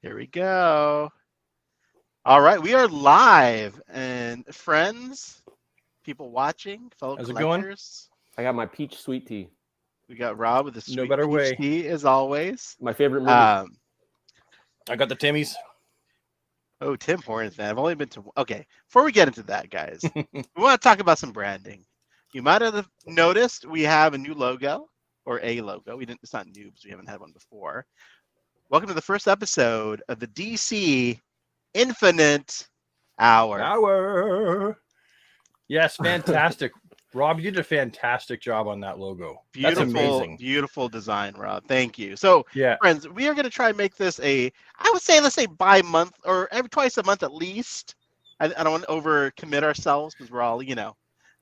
Here we go. All right, we are live, and friends, people watching, fellow How's it going? collectors. I got my peach sweet tea. We got Rob with the No sweet better peach way. tea, as always. My favorite movie. I got the Timmies. Oh, Tim Hortons, man. I've only been to. Okay, before we get into that, guys, we want to talk about some branding. You might have noticed we have a new logo, or a logo. It's not new because we haven't had one before. Welcome to the first episode of the DC Infinite Hour. Yes, fantastic. Rob, you did a fantastic job on that logo. Beautiful, That's amazing. Beautiful design, Rob. Thank you. So, Yeah, friends, we are going to try and make this let's say bi-month or twice a month at least. I don't want to overcommit ourselves because we're all,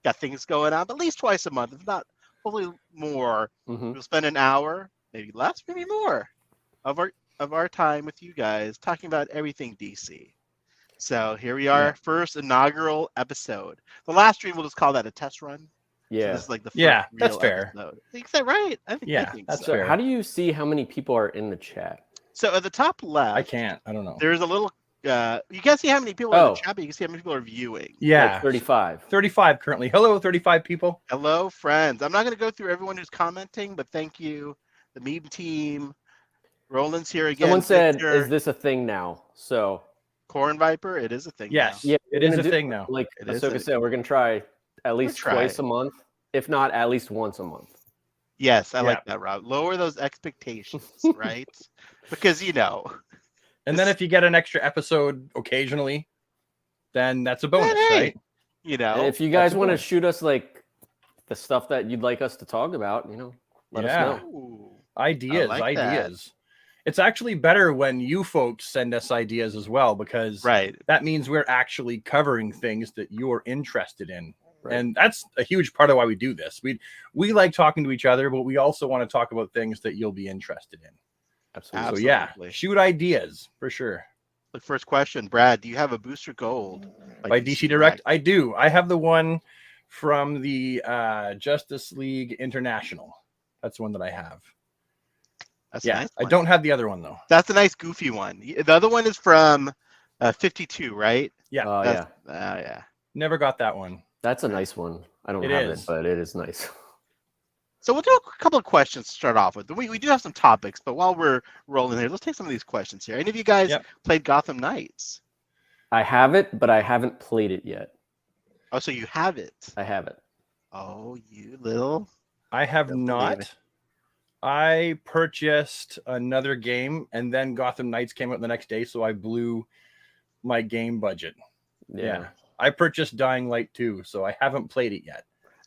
got things going on, but at least twice a month, if not hopefully more. We'll spend an hour, maybe less, maybe more, of our time with you guys talking about everything DC. So here we are, first inaugural episode. The last stream, we'll just call that a test run. Yeah. So this is like the first that's real fair. episode. Is that right? I think that's so. fair. How do you see how many people are in the chat? So at the top left, I can't. I don't know. there's a little. You can't see how many people are in the chat, but you can see how many people are viewing. Yeah, Like 35. 35 currently. Hello, 35 people. Hello, friends. I'm not going to go through everyone who's commenting, but thank you, the meme team. Roland's here again. Someone said, Victor, "Is this a thing now?" So Corn Viper? It is a thing. Yes, now. yeah, it is a thing now. Like It is Ahsoka said, we're gonna try at least twice a month, if not at least once a month. Yes, I like that, Rob. Lower those expectations, right? Because And then if you get an extra episode occasionally, then that's a bonus, right? And if you guys want to shoot us like the stuff that you'd like us to talk about, let us know. Ooh, Ideas. that. It's actually better when you folks send us ideas as well, because that means we're actually covering things that you're interested in. Right. And that's a huge part of why we do this. We like talking to each other, but we also want to talk about things that you'll be interested in. Absolutely. So yeah, shoot ideas for sure. The first question, Brad, do you have a Booster Gold by DC Direct? I do. I have the one from the Justice League International. That's the one that I have. That's a nice one. I don't have the other one though. That's a nice goofy one. The other one is from 52, right? Yeah. Yeah. Never got that one. That's a nice one. I don't have it, but it is nice. So we'll do a couple of questions to start off with. We do have some topics, but while we're rolling here, let's take some of these questions here. Any of you guys played Gotham Knights? I have it, but I haven't played it yet. Oh, so you have it? I have it. Oh, you little. I have not. I purchased another game, and then Gotham Knights came out the next day, so I blew my game budget. Yeah. I purchased Dying Light 2, so I haven't played it yet.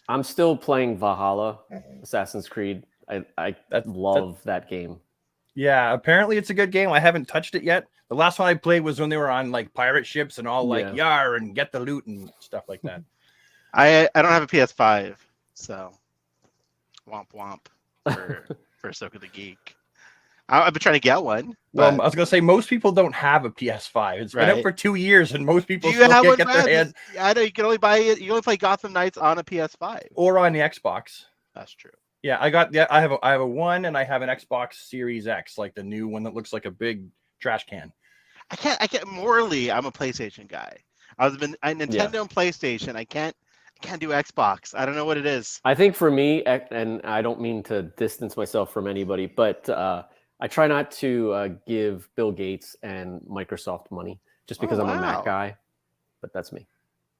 I'm still playing Valhalla, Assassin's Creed. I love that game. Yeah, apparently it's a good game. I haven't touched it yet. The last one I played was when they were on like pirate ships and all like yar and get the loot and stuff like that. I don't have a PS5, so womp womp for Ahsoka the Geek. I've been trying to get one. Well, I was going to say most people don't have a PS5. It's been out for 2 years, and most people still can't get their hands. I know you can only buy it. You can only play Gotham Knights on a PS5 or on the Xbox. That's true. Yeah, I have a one, and I have an Xbox Series X, like the new one that looks like a big trash can. I can't. Morally, I'm a PlayStation guy. Nintendo and PlayStation. I can't do Xbox. I don't know what it is. I think for me, and I don't mean to distance myself from anybody, but I try not to give Bill Gates and Microsoft money just because I'm a Mac guy. But that's me.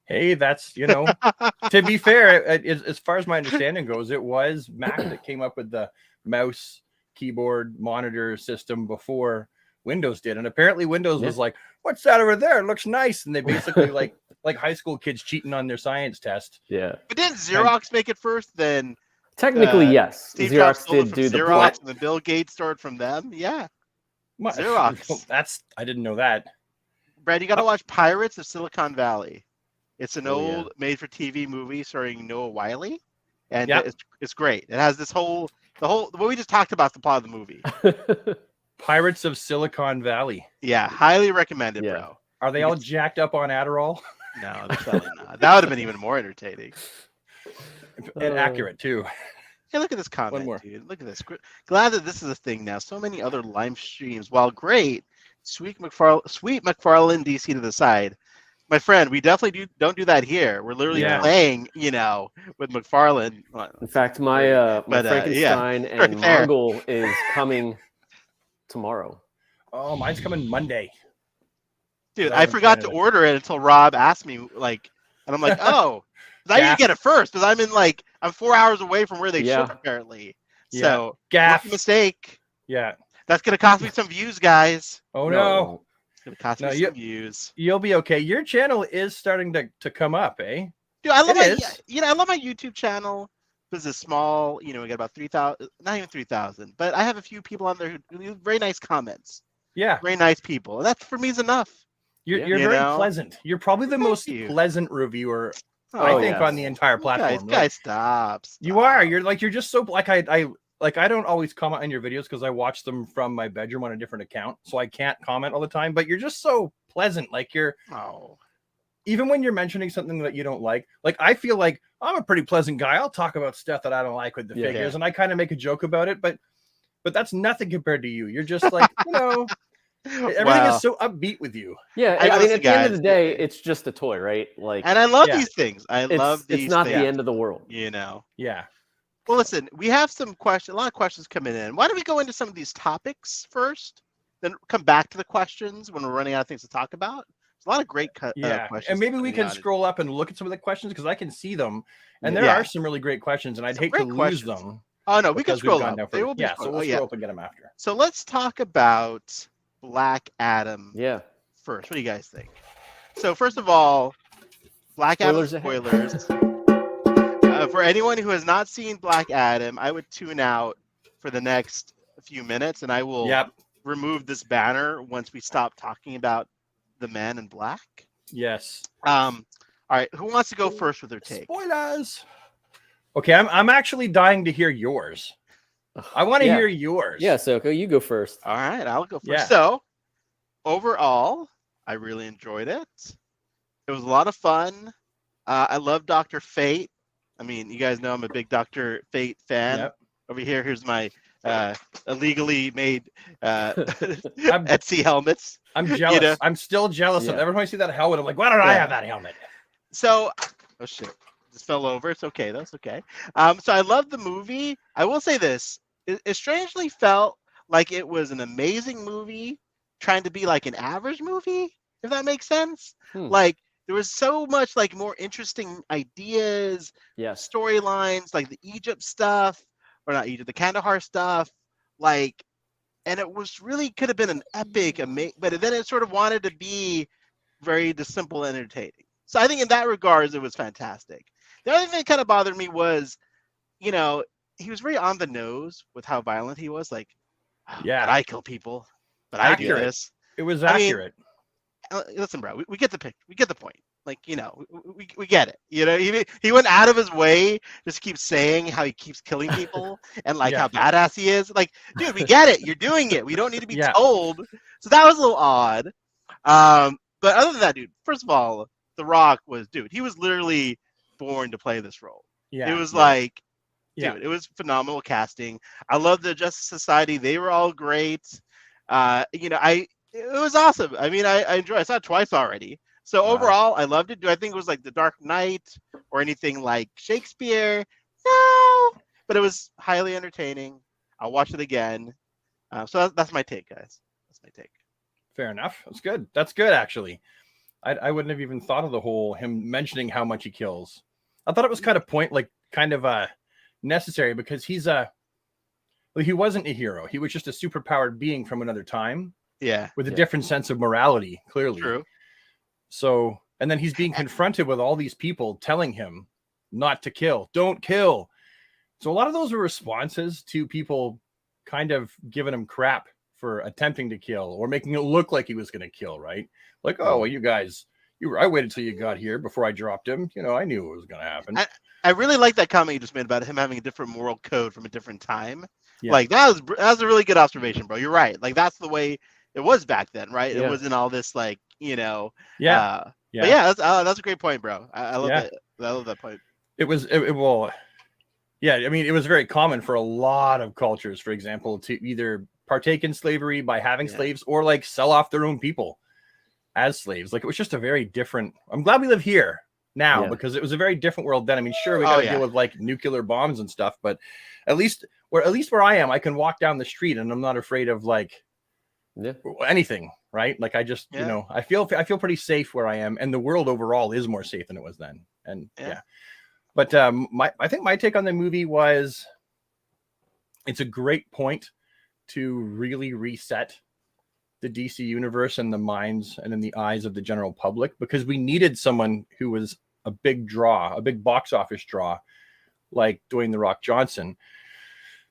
Hey, that's, to be fair, as far as my understanding goes, it was Mac that came up with the mouse, keyboard, monitor system before Windows did. And apparently Windows was like, what's that over there? It looks nice. And they basically like high school kids cheating on their science test. Yeah. But didn't Xerox make it first? Then technically, yes. Steve Xerox did do the Xerox, and then Bill Gates stole it from them. Yeah. Xerox. I didn't know that. Brad, you got to watch Pirates of Silicon Valley. It's an old made-for-TV movie starring Noah Wyle, and it's great. It has the what we just talked about, the plot of the movie. Pirates of Silicon Valley. Yeah, highly recommended, bro. Are they all jacked up on Adderall? No, they're probably not. That would have been even more entertaining. And accurate, too. Hey, look at this comment, dude. Look at this. Glad that this is a thing now. So many other live streams, while great, Sweet McFarlane DC to the side. My friend, we definitely don't do that here. We're literally Yeah. playing, with McFarlane. In fact, my But, Frankenstein right and there. Mongol is coming tomorrow. Oh, mine's coming Monday. Dude, I forgot to order it until Rob asked me, and I'm like, oh, I need to get it first because I'm 4 hours away from where they ship apparently. So, Gaff. Mistake. Yeah. That's gonna cost me some views, guys. Oh no. It's gonna cost me some views. You'll be okay. Your channel is starting to come up, eh? Dude, I love I love my YouTube channel. This is small. We got about 3,000, not even 3,000, but I have a few people on there who leave very nice comments. Yeah. Very nice people. And that for me is enough. You're very pleasant. You're probably the most pleasant reviewer, I think, on the entire platform. Guys, stop. You are. You're just so I don't always comment on your videos because I watch them from my bedroom on a different account, so I can't comment all the time. But you're just so pleasant. Even when you're mentioning something that you don't like I feel like I'm a pretty pleasant guy. I'll talk about stuff that I don't like with the figures, and I kind of make a joke about it. But that's nothing compared to you. You're just everything is so upbeat with you. Yeah, I mean, at the end of the day, it's just a toy, right? And I love these things. It's not the end of the world. Yeah. Well, listen, we have a lot of questions coming in. Why don't we go into some of these topics first, then come back to the questions when we're running out of things to talk about? There's a lot of great questions. And maybe we can scroll up and look at some of the questions because I can see them, and there are some really great questions, and I'd hate to lose them. Oh no, we can scroll up. They will be so we'll scroll up and get them after. So let's talk about Black Adam. First, what do you guys think? So first of all, Black Adam spoilers. For anyone who has not seen Black Adam, I would tune out for the next few minutes, and I will remove this banner once we stop talking about the Man in Black. Yes. All right. Who wants to go first with their take? Spoilers. Okay, I'm actually dying to hear yours. I want to hear yours. Yeah, so you go first. All right, I'll go first. Yeah. So, overall, I really enjoyed it. It was a lot of fun. I love Dr. Fate. I mean, you guys know I'm a big Dr. Fate fan. Yep. Over here's my illegally made Etsy helmets. I'm jealous. I'm still jealous of every time I see that helmet. I'm like, why don't I have that helmet? So, oh shit, just fell over. It's okay. That's okay. So I love the movie. I will say this: it strangely felt like it was an amazing movie trying to be like an average movie, if that makes sense. There was so much more interesting ideas, storylines, like the Egypt stuff, or not Egypt, the Kandahar stuff, and it was really could have been an epic, but then it sort of wanted to be very just simple and entertaining. So I think in that regards, it was fantastic. The other thing that kind of bothered me was, he was very on the nose with how violent he was. But I kill people, but I do this. It was accurate. Listen, bro, we get the picture. We get the point. We get it. He went out of his way just to keep saying how he keeps killing people and how badass he is. Dude, we get it. You're doing it. We don't need to be told. So that was a little odd. But other than that, dude, first of all, The Rock he was literally born to play this role. It was dude, it was phenomenal casting. I love the Justice Society. They were all great. It was awesome. I mean, I enjoyed it. I saw it twice already. So overall, I loved it. Do I think it was like The Dark Knight or anything like Shakespeare? No. But it was highly entertaining. I'll watch it again. So that's my take, guys. That's my take. Fair enough. That's good. That's good, actually. I wouldn't have even thought of the whole him mentioning how much he kills. I thought it was kind of necessary because he wasn't a hero. He was just a superpowered being from another time. Yeah. With a different sense of morality, clearly. True. So, and then he's being confronted with all these people telling him not to kill, don't kill. So a lot of those were responses to people kind of giving him crap for attempting to kill or making it look like he was going to kill, right? Like, oh, well, you guys, I waited till you got here before I dropped him. I knew it was going to happen. I really like that comment you just made about him having a different moral code from a different time. Yeah. That was a really good observation, bro. You're right. That's the way it was back then, right? Yeah. It wasn't all this But yeah, that's a great point, bro. I love that. I love that point. It was I mean, it was very common for a lot of cultures, for example, to either partake in slavery by having slaves, or like sell off their own people as slaves. Like, it was just a very different. I'm glad we live here now because it was a very different world then. I mean, sure, we got to deal with like nuclear bombs and stuff, but at least where I am, I can walk down the street and I'm not afraid of like anything, right? Like, I just you know, I feel pretty safe where I am, and the world overall is more safe than it was then. And but I think my take on the movie was, it's a great point to really reset the DC universe and the minds and in the eyes of the general public, because we needed someone who was a big draw, a big box office draw, like Dwayne "The Rock" Johnson.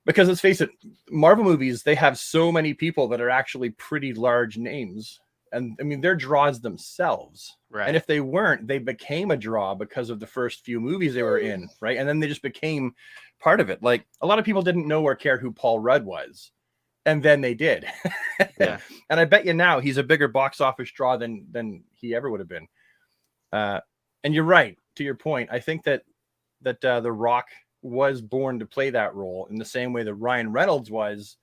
Because let's face it, Marvel movies, they have so many people that are actually pretty large names. And I mean, they're draws themselves. Right. And if they weren't, they became a draw because of the first few movies they were in, right? And then they just became part of it. Like, a lot of people didn't know or care who Paul Rudd was. And then they did. And I bet you now he's a bigger box office draw than he ever would have been. And you're right, to your point. I think that The Rock was born to play that role in the same way that Ryan Reynolds was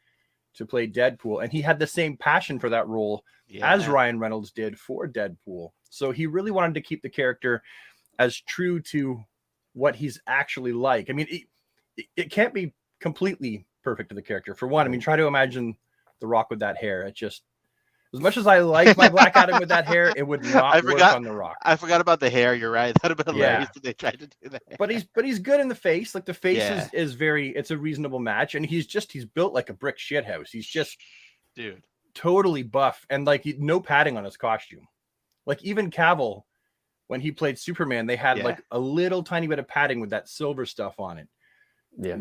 to play Deadpool. And he had the same passion for that role as Ryan Reynolds did for Deadpool. So he really wanted to keep the character as true to what he's actually like. I mean, it can't be completely perfect to the character. For one, I mean, try to imagine The Rock with that hair. It just, as much as I like my Black Adam with that hair, it would not work on The Rock. I forgot about the hair. You're right. That would have been hilarious if they tried to do that. But he's good in the face. Like, the face is very, it's a reasonable match. And he's built like a brick shithouse. He's just totally buff, and like no padding on his costume. Like, even Cavill, when he played Superman, they had like a little tiny bit of padding with that silver stuff on it.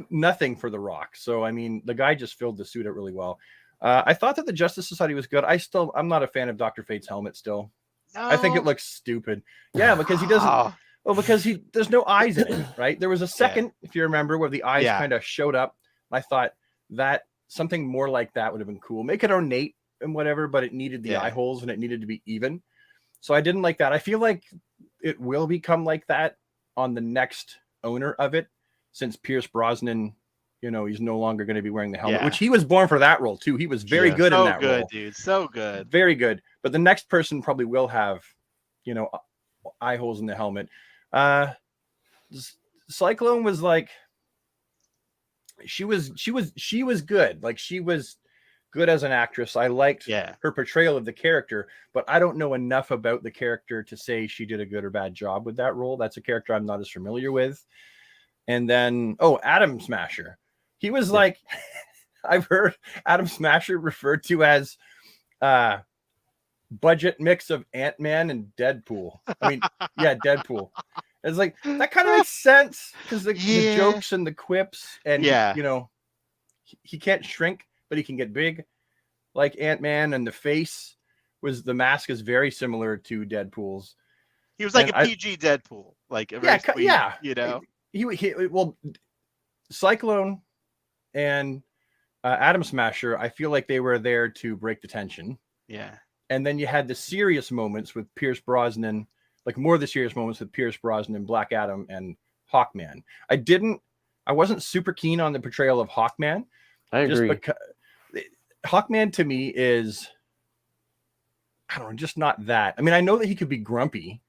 Nothing for The Rock. So I mean, the guy just filled the suit out really well. I thought that the Justice Society was good. I'm not a fan of Dr. Fate's helmet still. No. I think it looks stupid. Yeah, because he doesn't. Well, because there's no eyes in it, right? There was a second, if you remember, where the eyes kind of showed up. I thought that something more like that would have been cool. Make it ornate and whatever, but it needed the eye holes and it needed to be even. So I didn't like that. I feel like it will become like that on the next owner of it, since Pierce Brosnan, you know, he's no longer going to be wearing the helmet, which he was born for that role too. He was very good in that role. So good, dude. So good. Very good. But the next person probably will have, you know, eye holes in the helmet. Cyclone was like, she was good. Like, she was good as an actress. I liked her portrayal of the character, but I don't know enough about the character to say she did a good or bad job with that role. That's a character I'm not as familiar with. And then, Atom Smasher. He was like, I've heard Atom Smasher referred to as budget mix of Ant-Man and Deadpool. I mean, Deadpool. It's like, that kind of makes sense because the jokes and the quips, and you know, he can't shrink, but he can get big like Ant-Man, and the mask is very similar to Deadpool's. He was like a PG Deadpool, like a very sweet, you know. Well, Cyclone and Atom Smasher, I feel like they were there to break the tension. Yeah. And then you had the serious moments with Pierce Brosnan, like more of the serious moments with Pierce Brosnan, Black Adam, and Hawkman. I wasn't super keen on the portrayal of Hawkman. I agree. Just because Hawkman to me is, I don't know, just not that. I mean, I know that he could be grumpy.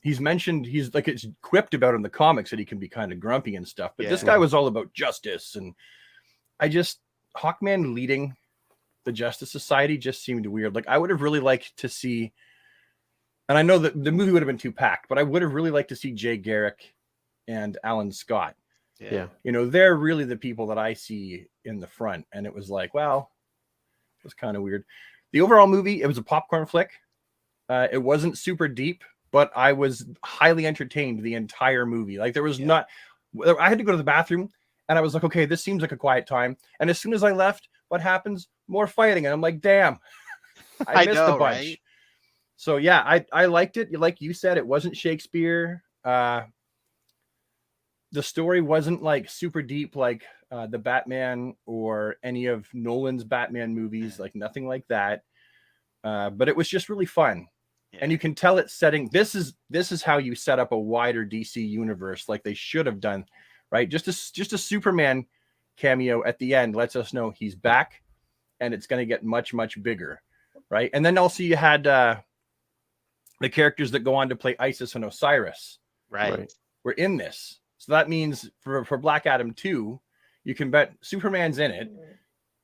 He's like, it's quipped about in the comics that he can be kind of grumpy and stuff, but this guy was all about justice. And Hawkman leading the Justice Society just seemed weird. Like, I would have really liked to see, and I know that the movie would have been too packed, but I would have really liked to see Jay Garrick and Alan Scott. Yeah. You know, they're really the people that I see in the front. And it was like, well, it was kind of weird. The overall movie, it was a popcorn flick. It wasn't super deep, but I was highly entertained the entire movie. Like, there was not, I had to go to the bathroom and I was like, okay, this seems like a quiet time. And as soon as I left, what happens? More fighting. And I'm like, damn, I missed a bunch. Right? So yeah, I liked it. Like you said, it wasn't Shakespeare. The story wasn't like super deep, like the Batman or any of Nolan's Batman movies, like nothing like that. But it was just really fun. And you can tell it's setting, this is how you set up a wider DC universe, like they should have done, right? Just a Superman cameo at the end lets us know he's back and it's going to get much, much bigger, right? And then also you had the characters that go on to play Isis and Osiris. Right. We're in this. So that means for Black Adam 2, you can bet Superman's in it,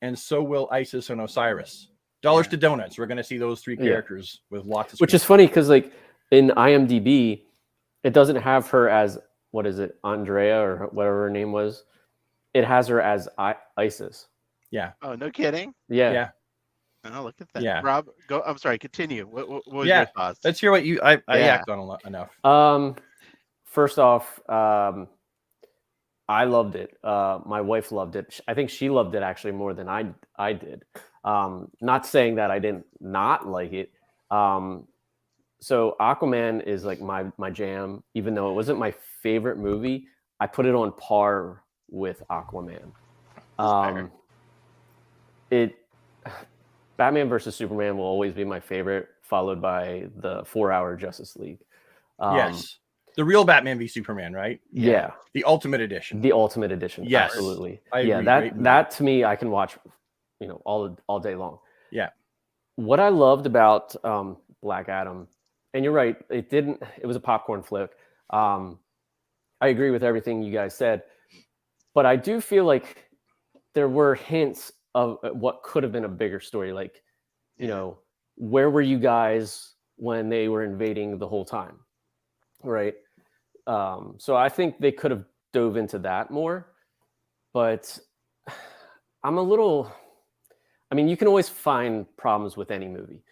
and so will Isis and Osiris. Dollars to donuts. We're going to see those three characters with lots of Which is funny because, like, in IMDb, it doesn't have her as, what is it, Andrea or whatever her name was. It has her as Isis. Yeah. Oh, no kidding. Yeah. Oh, look at that. Yeah. Rob, go. I'm sorry. Continue. What was your thoughts? Let's hear what you. I yacked on enough. First off, I loved it. My wife loved it. I think she loved it actually more than I did. Not saying that I didn't not like it. So Aquaman is like my jam. Even though it wasn't my favorite movie, I put it on par with Aquaman. Batman versus Superman will always be my favorite, followed by the 4-hour Justice League. Yes. The real Batman v Superman, right? Yeah. The Ultimate Edition. The Ultimate Edition. Yes. Absolutely. I agree. That to me, I can watch, all day long. Yeah. What I loved about Black Adam, and you're right, it was a popcorn flick. I agree with everything you guys said, but I do feel like there were hints of what could have been a bigger story. Like, where were you guys when they were invading the whole time? Right. So I think they could have dove into that more, but I'm a little, you can always find problems with any movie.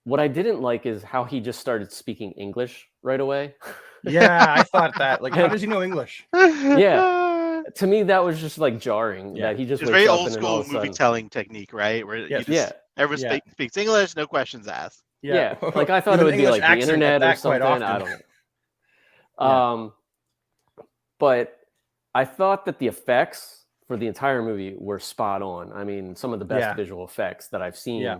What I didn't like is how he just started speaking English right away. Yeah, I thought that. Like, how does he know English? Yeah. To me, that was just like jarring. That he just it's very old school movie telling technique, right? Where everyone speaks English, no questions asked. Yeah. Like I thought it would be like the internet or something. I don't know. But I thought that the effects for the entire movie were spot on. Some of the best visual effects that I've seen. Yeah.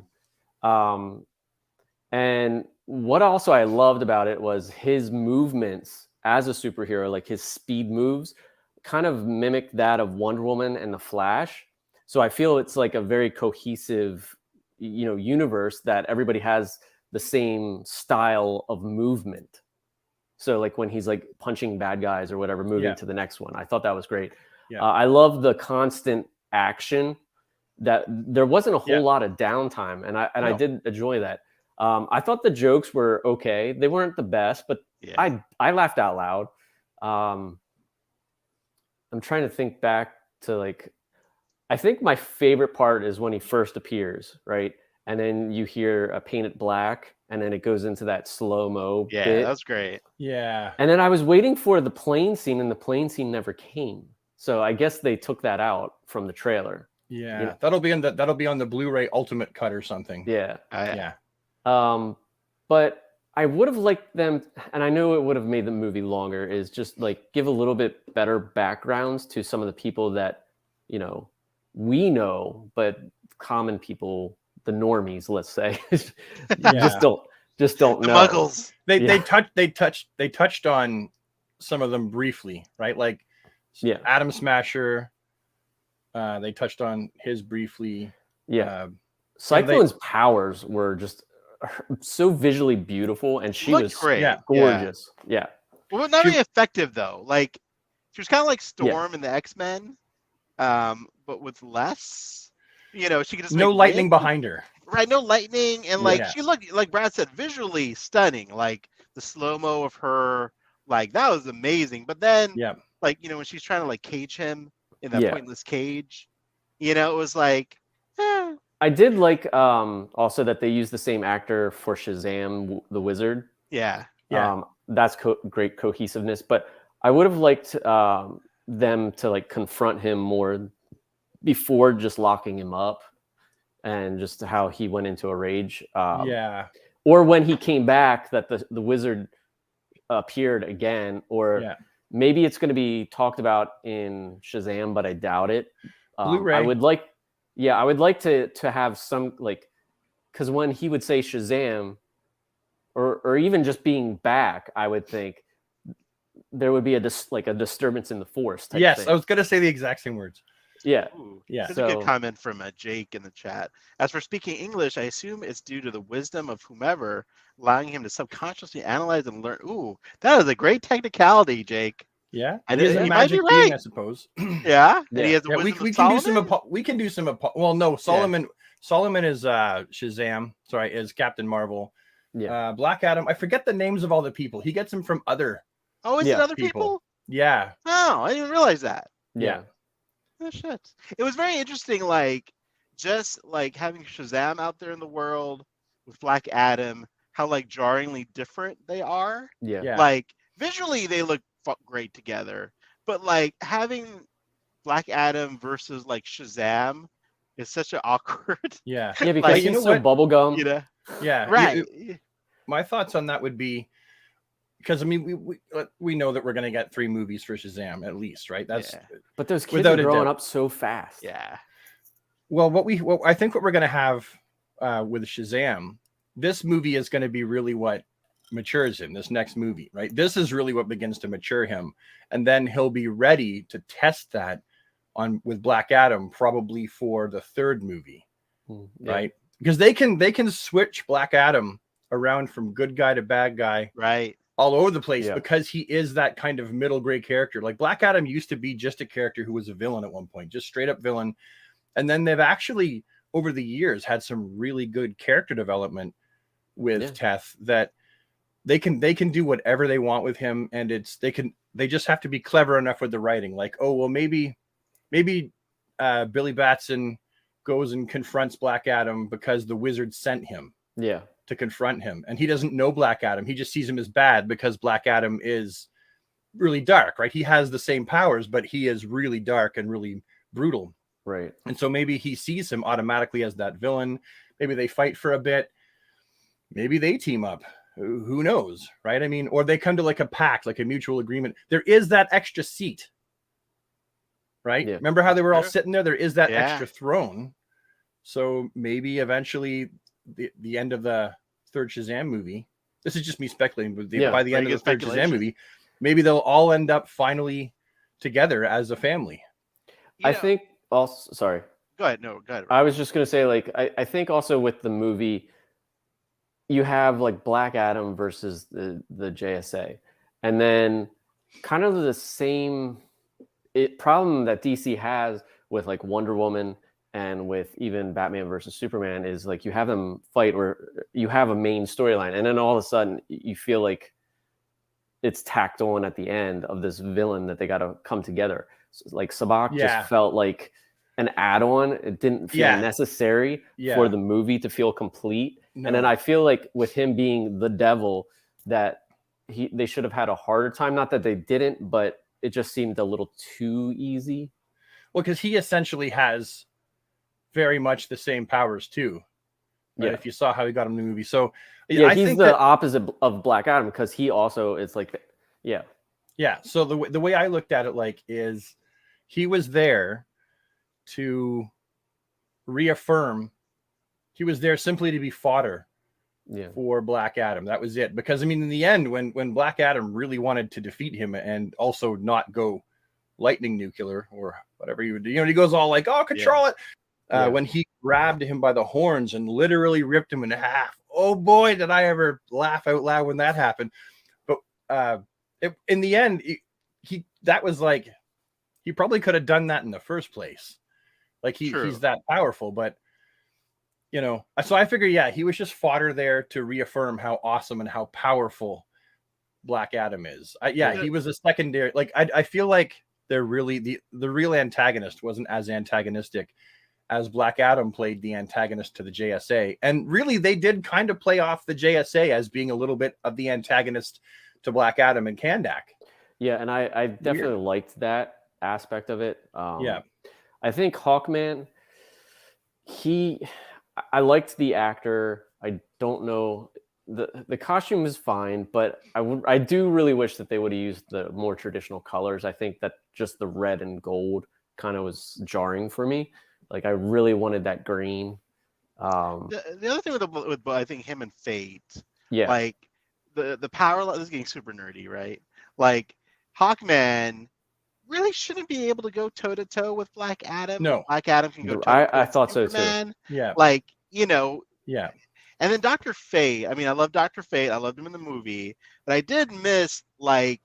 And what also I loved about it was his movements as a superhero, like his speed moves kind of mimicked that of Wonder Woman and the Flash. So I feel it's like a very cohesive, universe that everybody has the same style of movement. So like when he's like punching bad guys or whatever, moving to the next one, I thought that was great. Yeah. I love the constant action, that there wasn't a whole lot of downtime. And I did enjoy that. I thought the jokes were okay. They weren't the best, but I laughed out loud. I'm trying to think back to I think my favorite part is when he first appears, right? And then you hear a painted black, and then it goes into that slow-mo bit. Yeah, that's great. Yeah. And then I was waiting for the plane scene, and the plane scene never came. So I guess they took that out from the trailer. Yeah, that'll be on the Blu-ray Ultimate Cut or something. Yeah. Yeah. But I would have liked them, and I know it would have made the movie longer, is just give a little bit better backgrounds to some of the people that, we know, but common people, the normies, let's say, just don't know. Muggles. They touched on some of them briefly, right? Like Atom Smasher. They touched on his briefly. Yeah. Cyclone's powers were just so visually beautiful, and she was great. Gorgeous. Yeah. Well, not really effective though. Like she was kind of like Storm in the X-Men, but with less. She could just no lightning behind her. Right, no lightning, and she looked, like Brad said, visually stunning. Like the slow-mo of her, that was amazing. But then, when she's trying to cage him in that pointless cage, it was like. I did like also that they used the same actor for Shazam, the Wizard. Yeah. That's great cohesiveness. But I would have liked them to confront him more before just locking him up, and just how he went into a rage. Or when he came back, that the Wizard appeared again. Or maybe it's going to be talked about in Shazam, but I doubt it. Blu-ray. I would like to have some because when he would say Shazam, or even just being back, I would think there would be a disturbance in the force. Yes, thing. I was going to say the exact same words. Yeah. Ooh, Yeah. here's a good So comment from Jake in the chat. As for speaking English, I assume it's due to the wisdom of whomever, allowing him to subconsciously analyze and learn. Ooh, that is a great technicality, Jake. Yeah, And he is a he might be magic being, right. I suppose. Yeah, and he yeah. has the Yeah, wisdom of we can do some Solomon. we can do some well, no, Solomon is Shazam. Sorry, is Captain Marvel. Yeah. Black Adam. I forget the names of all the people. He gets them from other Oh, is it Yeah. other people. people? Yeah, Oh, I didn't realize that. Yeah. Oh, shit. It was very interesting, like, just like having Shazam out there in the world with Black Adam, how like jarringly different they are. Yeah. yeah, Like, visually, they look great together, but like having Black Adam versus like Shazam is such an awkward, yeah. Yeah, because like, you he's know so what? bubblegum. you know, Yeah, right? my thoughts on that would be because I mean we know that we're gonna get 3 movies for Shazam at least, right? That's Yeah. But those kids without are a growing doubt. up so fast. Yeah. Well, what I think what we're gonna have with Shazam, this movie is going to be really what matures him. This next movie, right? This is really what begins to mature him, and then he'll be ready to test that on with Black Adam, probably for the 3rd movie, Yeah. right? Because they can switch Black Adam around from good guy to bad guy, Right. all over the place, Yeah. because he is that kind of middle gray character. Like Black Adam used to be just a character who was a villain at one point, just straight up villain. And then they've actually, over the years, had some really good character development with Teth that they can do whatever they want with him. And they just have to be clever enough with the writing. Like, oh, well, maybe Billy Batson goes and confronts Black Adam because the wizard sent him to confront him. And he doesn't know Black Adam. He just sees him as bad because Black Adam is really dark, right? He has the same powers, but he is really dark and really brutal. Right. And so maybe he sees him automatically as that villain. Maybe they fight for a bit. Maybe they team up. Who knows, right? I mean, or they come to like a pact, like a mutual agreement. There is that extra seat, right? Yeah. Remember how they were all sitting there? There is that Yeah. extra throne. So maybe eventually the end of the 3rd Shazam movie, this is just me speculating, but by the end of the 3rd Shazam movie, maybe they'll all end up finally together as a family. I think also, sorry. Go ahead. No, go ahead. I was just going to say, like, I think also with the movie, you have like Black Adam versus the JSA, and then kind of the same problem that DC has with like Wonder Woman and with even Batman versus Superman is like you have them fight where you have a main storyline, and then all of a sudden you feel like it's tacked on at the end of this villain that they got to come together. So, like Sabak just felt like an add-on. It didn't feel necessary for the movie to feel complete. No. And then I feel like with him being the devil, that they should have had a harder time. Not that they didn't, but it just seemed a little too easy. Well, because he essentially has very much the same powers too. Right? If you saw how he got him in the movie. So I he's think the opposite of Black Adam, because he also is like, yeah. So the way I looked at it, like, is he was there to reaffirm. He was there simply to be fodder for Black Adam. That was it. Because I mean, in the end, when Black Adam really wanted to defeat him and also not go lightning nuclear or whatever he would do, he goes all like, "Oh, control it." When he grabbed him by the horns and literally ripped him in half. Oh boy, did I ever laugh out loud when that happened. But in the end, that was like, he probably could have done that in the first place. Like he's that powerful, but so I figure, he was just fodder there to reaffirm how awesome and how powerful Black Adam is. He was a secondary. Like I feel like they're really the real antagonist wasn't as antagonistic as Black Adam played the antagonist to the JSA. And really, they did kind of play off the JSA as being a little bit of the antagonist to Black Adam and Kandak. Yeah, and I definitely liked that aspect of it. I think Hawkman, I liked the actor. I don't know, the costume is fine, but I do really wish that they would have used the more traditional colors. I think that just the red and gold kind of was jarring for me. Like I really wanted that green. The other thing with I think him and Fate, like the power. This is getting super nerdy, right? Like Hawkman, really shouldn't be able to go toe to toe with Black Adam. No. Black Adam can go toe to toe. I thought so too. Superman. Yeah. Like, you know. Yeah. And then Dr. Fate. I mean, I love Dr. Fate. I loved him in the movie, but I did miss like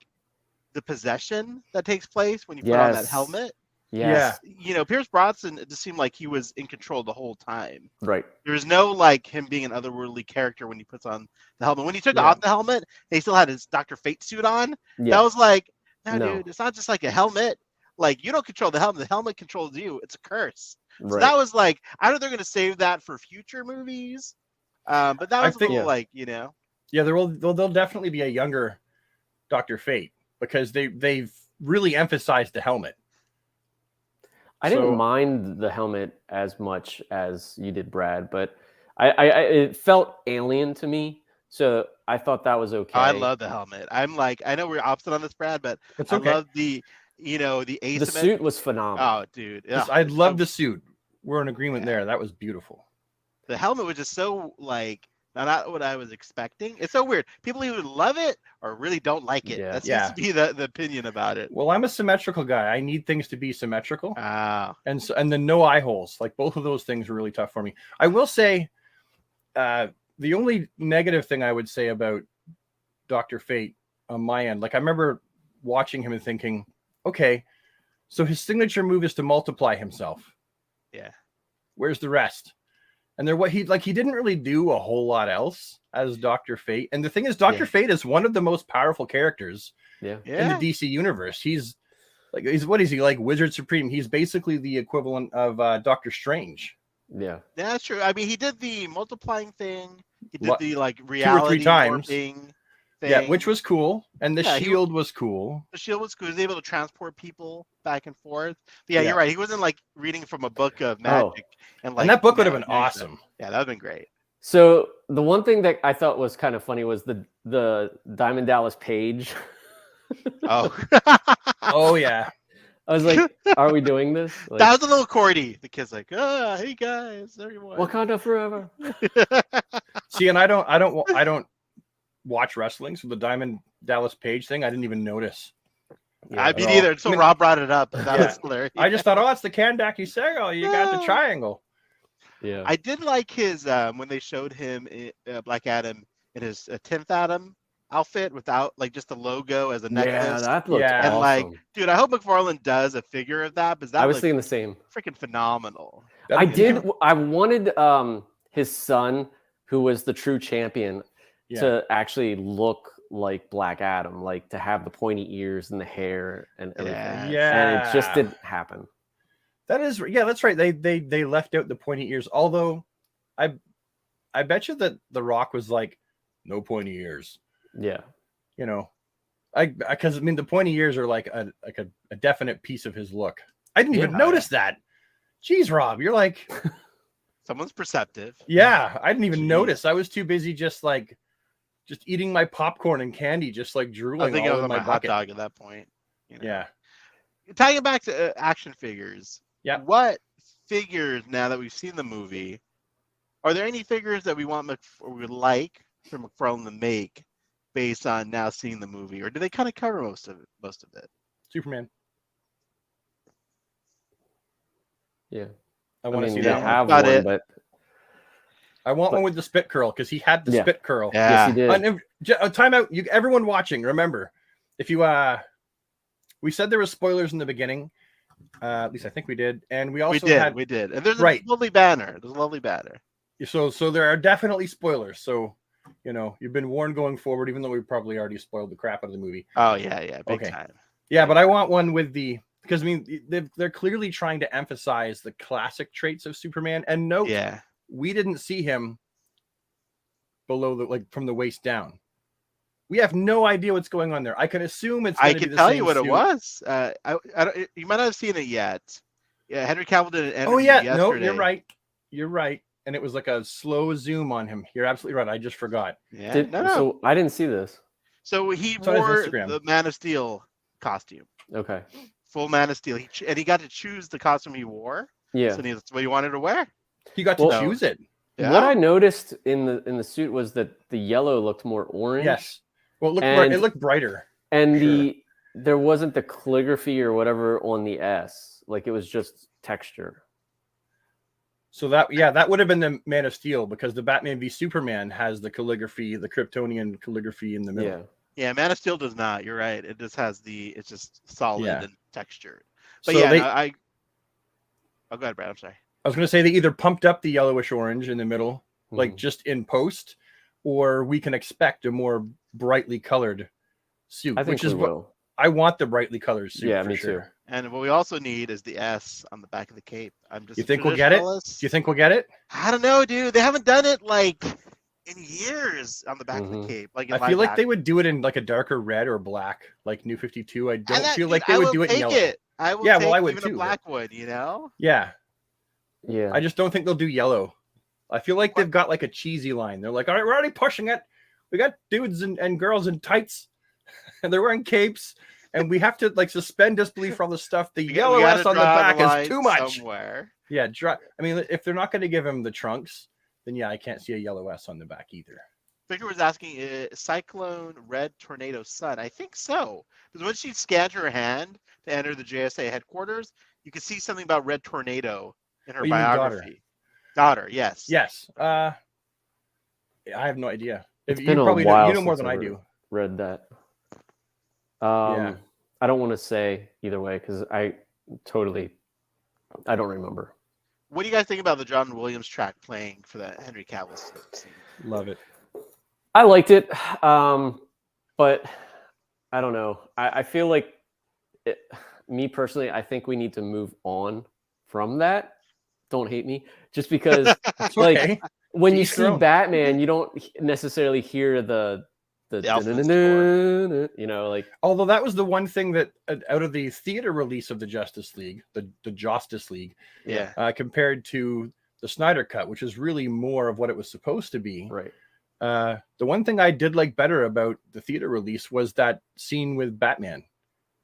the possession that takes place when you put on that helmet. Yes. Yeah. You know, Pierce Brosnan, it just seemed like he was in control the whole time. Right. There was no like him being an otherworldly character when he puts on the helmet. When he took off the helmet, he still had his Dr. Fate suit on. Yeah. That was like, no, dude, it's not just like a helmet. Like, you don't control the helmet controls you. It's a curse. So that was like, I don't know if they're going to save that for future movies. But that was a little like, you know. Yeah, there'll definitely be a younger Dr. Fate because they've really emphasized the helmet. I didn't mind the helmet as much as you did, Brad, but it felt alien to me. So I thought that was okay. I love the helmet. I'm like, I know we're opposite on this, Brad, but it's okay. I love the, you know, the asymmetry. The suit was phenomenal. Oh, dude. I love the suit. We're in agreement there. That was beautiful. The helmet was just so like not what I was expecting. It's so weird. People either love it or really don't like it. That seems to be the opinion about it. Well, I'm a symmetrical guy. I need things to be symmetrical. Ah. And then no eye holes. Like both of those things are really tough for me. I will say the only negative thing I would say about Dr. Fate on my end, like I remember watching him and thinking, okay, so his signature move is to multiply himself. Yeah. Where's the rest? And he didn't really do a whole lot else as Dr. Fate. And the thing is, Dr. Fate is one of the most powerful characters in the DC universe. He's what is he, like Wizard Supreme? He's basically the equivalent of Doctor Strange. Yeah, that's true. I mean, he did the multiplying thing. He did the like 2 reality or 3 times. Thing. Yeah, which was cool. And the shield was cool. The shield was cool. He was able to transport people back and forth. But yeah, you're right. He wasn't like reading from a book of magic. And that book would have been awesome. Yeah, that would have been great. So the one thing that I thought was kind of funny was the Diamond Dallas Page. Oh. Oh yeah. I was like, are we doing this? Like, that was a little corny. The kid's like, hey guys, everyone. Wakanda forever. See, and I don't watch wrestling, so the Diamond Dallas Page thing, I didn't even notice. I mean, either until Rob brought it up. That was hilarious. I just thought, it's the Kandaki Sego. You got the triangle. Yeah, I did like his when they showed him Black Adam in his 10th Adam outfit without like just the logo as a necklace. Yeah, that looked awesome. And like, dude, I hope McFarlane does a figure of that because that I was thinking the same. Freaking phenomenal. I wanted his son, who was the true champion, to actually look like Black Adam, like to have the pointy ears and the hair and everything. Yeah. And it just didn't happen. That's right. They left out the pointy ears. Although I bet you that The Rock was like, no pointy ears. Yeah. You know, because I mean the pointy ears are like a definite piece of his look. I didn't even notice that. Jeez, Rob, you're like someone's perceptive. Yeah, I didn't even notice. I was too busy just eating my popcorn and candy, just like drooling. I think I was on my hot bucket. dog at that point. You know? Yeah. Tying it back to action figures. Yeah. What figures, now that we've seen the movie, are there any figures that we want or we would like for McFarlane to make based on now seeing the movie, or do they kind of cover most of it? Superman. Yeah. I want to see they that have one. one, but I want one with the spit curl because he had the spit curl. Yeah. Yes, he did. Time out. Everyone watching, remember, if you we said there were spoilers in the beginning. At least I think we did, and we also we did, and there's a lovely banner. There's a lovely banner. So there are definitely spoilers. So you've been warned going forward, even though we probably already spoiled the crap out of the movie. Oh yeah, big time. Yeah, but I want one with because I mean they're clearly trying to emphasize the classic traits of Superman, and note, we didn't see him below from the waist down. We have no idea what's going on there. I can assume it's. I can tell you what it was. You might not have seen it yet. Yeah, Henry Cavill did an interview yesterday. No, you're right. And it was like a slow zoom on him. You're absolutely right. I just forgot. Yeah. So I didn't see this. So he wore the Man of Steel costume. Okay. Full Man of Steel. He got to choose the costume he wore. Yeah. So that's what he wanted to wear. He got to choose it. Yeah. What I noticed in the suit was that the yellow looked more orange. Yes. Well, it looked brighter. And there wasn't the calligraphy or whatever on the S. Like it was just texture. So that would have been the Man of Steel, because the Batman v Superman has the calligraphy, the Kryptonian calligraphy in the middle. Yeah. Yeah, Man of Steel does not. You're right. It just has it's just solid Yeah. and textured. But So yeah, they, no, oh, go ahead, Brad. I'm sorry. I was going to say they either pumped up the yellowish orange in the middle, like just in post, or we can expect a more brightly colored suit, I think which is we will. I want the brightly colored suit. Yeah, for me sure. too. And what we also need is the S on the back of the cape. I'm just. You think we'll get it? Do you think we'll get it? I don't know, dude. They haven't done it like in years on the back of the cape. Like in I feel like they would do it in like a darker red or black, like New 52. I don't feel like they would do it in yellow. I will yeah, take well, I would even too. a black one, you know? Yeah. Yeah. I just don't think they'll do yellow. I feel like they've got like a cheesy line. They're like, all right, we're already pushing it. We got dudes and girls in tights, and they're wearing capes, and we have to like suspend disbelief for all the stuff. The yellow S on the back is too much. Somewhere. Yeah, I mean, if they're not going to give him the trunks, then yeah, I can't see a yellow S on the back either. Victor was asking, Cyclone Red Tornado Sun? I think so. Because when she scanned her hand to enter the JSA headquarters, you could see something about Red Tornado in her biography. Daughter, yes. Yes. I have no idea. It's you been probably a while you know more since than I I do. read that. Yeah. I don't want to say either way because I don't remember. What do you guys think about the John Williams track playing for the Henry Cavill scene? Love it. I liked it, but I don't know. I feel like me personally, I think we need to move on from that. Don't hate me, just because like when you see Batman, you don't necessarily hear the you know, like. Although that was the one thing that out of the theater release of the Justice League, the Justice League, compared to the Snyder Cut, which is really more of what it was supposed to be. Right. The one thing I did like better about the theater release was that scene with Batman,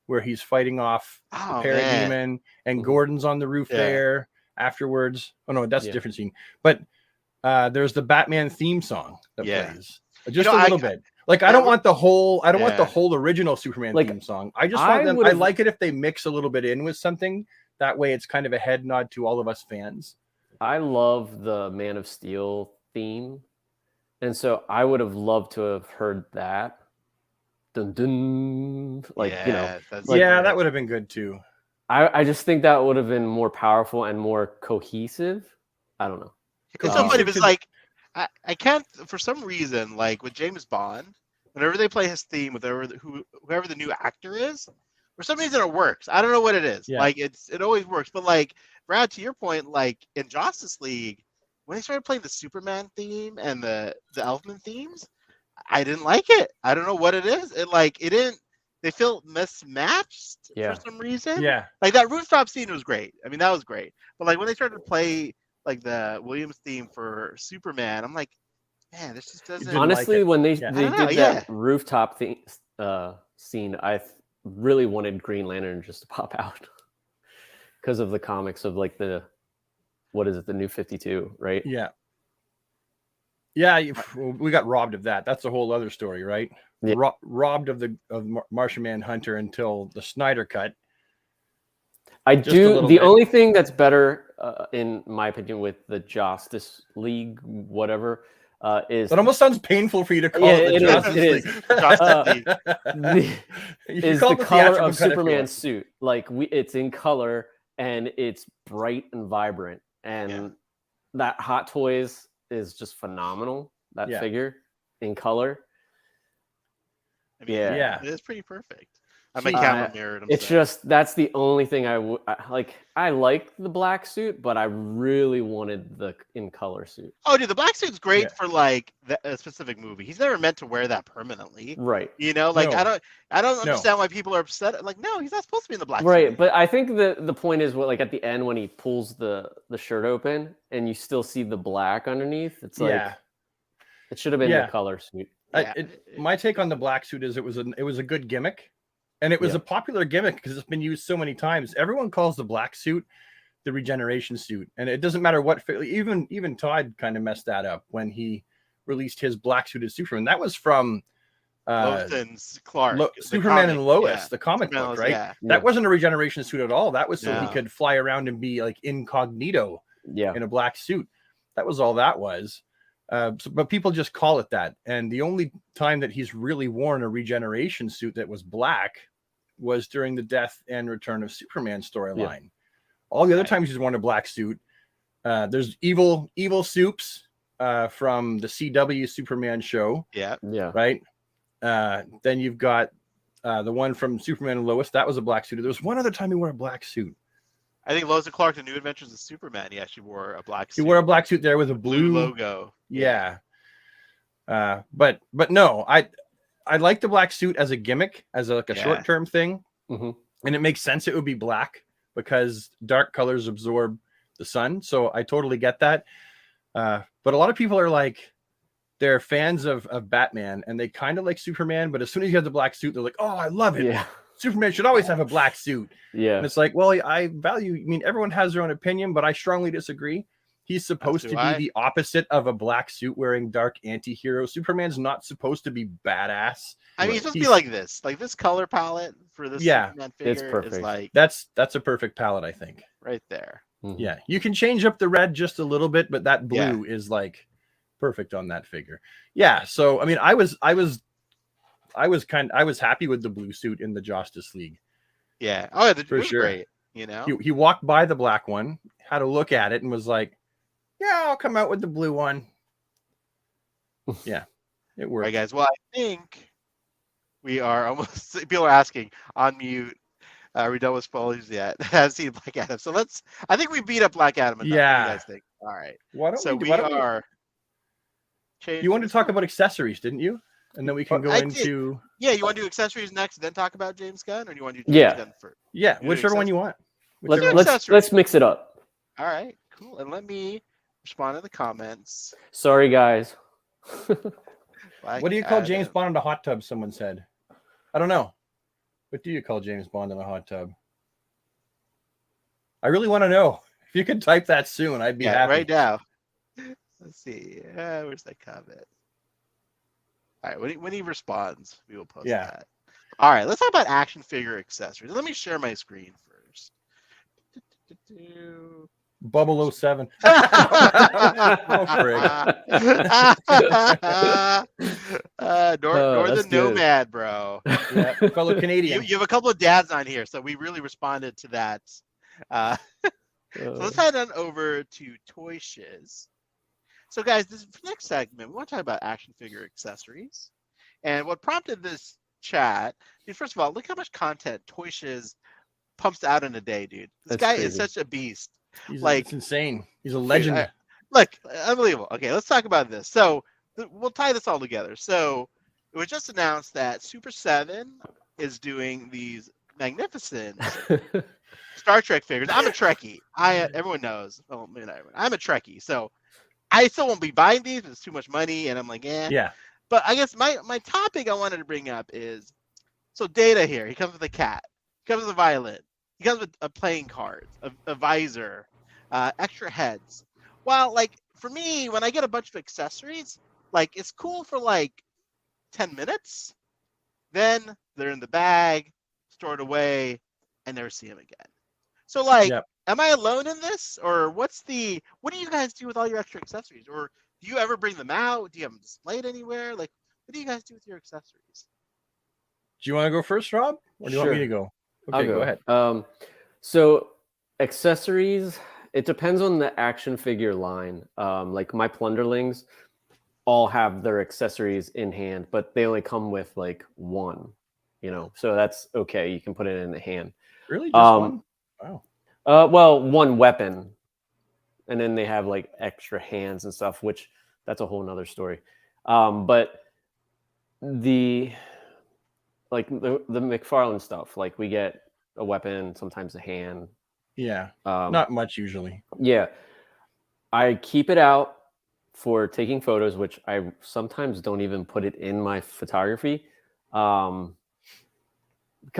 where he's fighting off the Parademon and Gordon's on the roof there afterwards. Oh no, that's a different scene. But there's the Batman theme song that plays just a little bit. Like I don't want the whole original Superman theme song. I just want them. I like it if they mix a little bit in with something. That way, it's kind of a head nod to all of us fans. I love the Man of Steel theme, and so I would have loved to have heard that. Dun, dun, like you know, that would have been good too. I just think that would have been more powerful and more cohesive. I don't know. It's so funny because like I can't for some reason like with James Bond, whenever they play his theme with whoever the new actor is, for some reason it works. I don't know what it is. Yeah. Like it always works. But like Brad, to your point, like in Justice League, when they started playing the Superman theme and the Elfman themes, I didn't like it. I don't know what it is. It didn't. They feel mismatched for some reason. Yeah. Like that rooftop scene was great. I mean, that was great. But like when they started to play like the Williams theme for Superman, I'm like, man, this just doesn't. Honestly, when they did that rooftop scene, I really wanted Green Lantern just to pop out because of the comics of like the New 52, right? Yeah. Yeah, we got robbed of that. That's a whole other story, right? Yeah. Robbed of Martian Manhunter until the Snyder Cut. The only thing that's better, in my opinion, with the Justice League, whatever, is that almost sounds painful for you to call it the Justice League. Is the color of Superman's suit. Like it's in color and it's bright and vibrant, and that Hot Toys is just phenomenal. That figure in color. I mean, it is pretty perfect. I'm a camera mirrored. It's just that's the only thing I like. I like the black suit, but I really wanted the in color suit. Oh, dude, the black suit's great for like a specific movie. He's never meant to wear that permanently, right? You know, like I don't understand why people are upset. Like, no, he's not supposed to be in the black suit. Right, but I think the point is what like at the end when he pulls the shirt open and you still see the black underneath. It's like it should have been the color suit. My take on the black suit is it was a good gimmick. And it was a popular gimmick because it's been used so many times. Everyone calls the black suit the regeneration suit. And it doesn't matter what, even Todd kind of messed that up when he released his black suit as Superman. That was from Lothans, Clark, the Superman comic, and Lois, yeah. the comic Superman book, was- right? yeah. That wasn't a regeneration suit at all. That was so he No. could fly around and be like incognito Yeah. in a black suit. That was all that was. But people just call it that. And the only time that he's really worn a regeneration suit that was black was during the Death and Return of Superman storyline. Yeah. All the other times he's worn a black suit. There's evil Supes from the CW Superman show. Yeah. Yeah. Right. Then you've got the one from Superman and Lois. That was a black suit. There was one other time he wore a black suit. I think Lois and Clark, The New Adventures of Superman, he actually wore a black suit. He wore a black suit there with a blue blue logo. Yeah. But no, I like the black suit as a gimmick, as a short-term thing. Mm-hmm. And it makes sense it would be black because dark colors absorb the sun. So I totally get that. But a lot of people are like, they're fans of Batman and they kind of like Superman, but as soon as he has the black suit, they're like, oh, I love it. Yeah. Superman should always have a black suit. Yeah. And it's like, well, I mean, everyone has their own opinion, but I strongly disagree. He's supposed to be the opposite of a black suit wearing dark anti-hero. Superman's not supposed to be badass. I mean, he's supposed to be like this. Like this color palette for this Superman figure it's perfect. is like that's a perfect palette, I think. right there. Mm-hmm. Yeah. You can change up the red just a little bit, but that blue is like perfect on that figure. Yeah. So I mean, I was happy with the blue suit in the Justice League. Yeah. Oh, yeah, For sure. Great. You know, He walked by the black one, had a look at it, and was like, "Yeah, I'll come out with the blue one." Yeah, it all worked. right, guys. Well, I think we are almost. People are asking on mute. Are we done with spoilers yet? I haven't seen Black Adam, so let's. I think we beat up Black Adam. Enough. Yeah. What do you guys think? All right. Why don't So we, we why don't we- are. You wanted to talk about accessories, didn't you? And then we can go I did. into Yeah, you want to do accessories next, then talk about James Gunn, or do you want to do James Gunn first? yeah, do whichever one you want. Let's Whichever do one- let's mix it up. All right, cool. And let me respond to the comments. Sorry, guys. Black What do you call James Adam. Bond in a hot tub? Someone said. I don't know. What do you call James Bond in a hot tub? I really want to know. If you could type that soon, I'd be happy. Right now. Let's see. Where's that comment? All right, when he responds, we will post that. All right, let's talk about action figure accessories. Let me share my screen first. Bubble 07. Northern Nomad, bro. Yeah, fellow Canadian. You have a couple of dads on here, so we really responded to that. So let's head on over to Toy Shiz. So guys, this next segment, we want to talk about action figure accessories. And what prompted this chat, dude, first of all, look how much content Toy Shiz pumps out in a day, dude. This That's guy crazy. is such a beast. It's insane. He's a legend. Dude, look, unbelievable. Okay, let's talk about this. So we'll tie this all together. So it was just announced that Super 7 is doing these magnificent Star Trek figures. I'm a Trekkie. Everyone knows. Well, maybe not everyone. I'm a Trekkie, so I still won't be buying these. It's too much money, and I'm like, Yeah. But I guess my topic I wanted to bring up is, so Data here. He comes with a cat. He comes with a violin. He comes with a playing card, a visor, extra heads. Well, like for me, when I get a bunch of accessories, like it's cool for like 10 minutes. Then they're in the bag, stored away, and never see them again. So like, am I alone in this, or what do you guys do with all your extra accessories? Or do you ever bring them out? Do you have them displayed anywhere? Like, what do you guys do with your accessories? Do you want to go first, Rob? Or do you want me to go? Okay, I'll go ahead. So accessories, it depends on the action figure line. Like my Plunderlings all have their accessories in hand, but they only come with like one, so that's okay. You can put it in the hand. Really? Just one? Wow. Well, one weapon, and then they have like extra hands and stuff, which that's a whole nother story. But the McFarlane stuff, like we get a weapon, sometimes a hand. Yeah. Not much usually. Yeah. I keep it out for taking photos, which I sometimes don't even put it in my photography. Because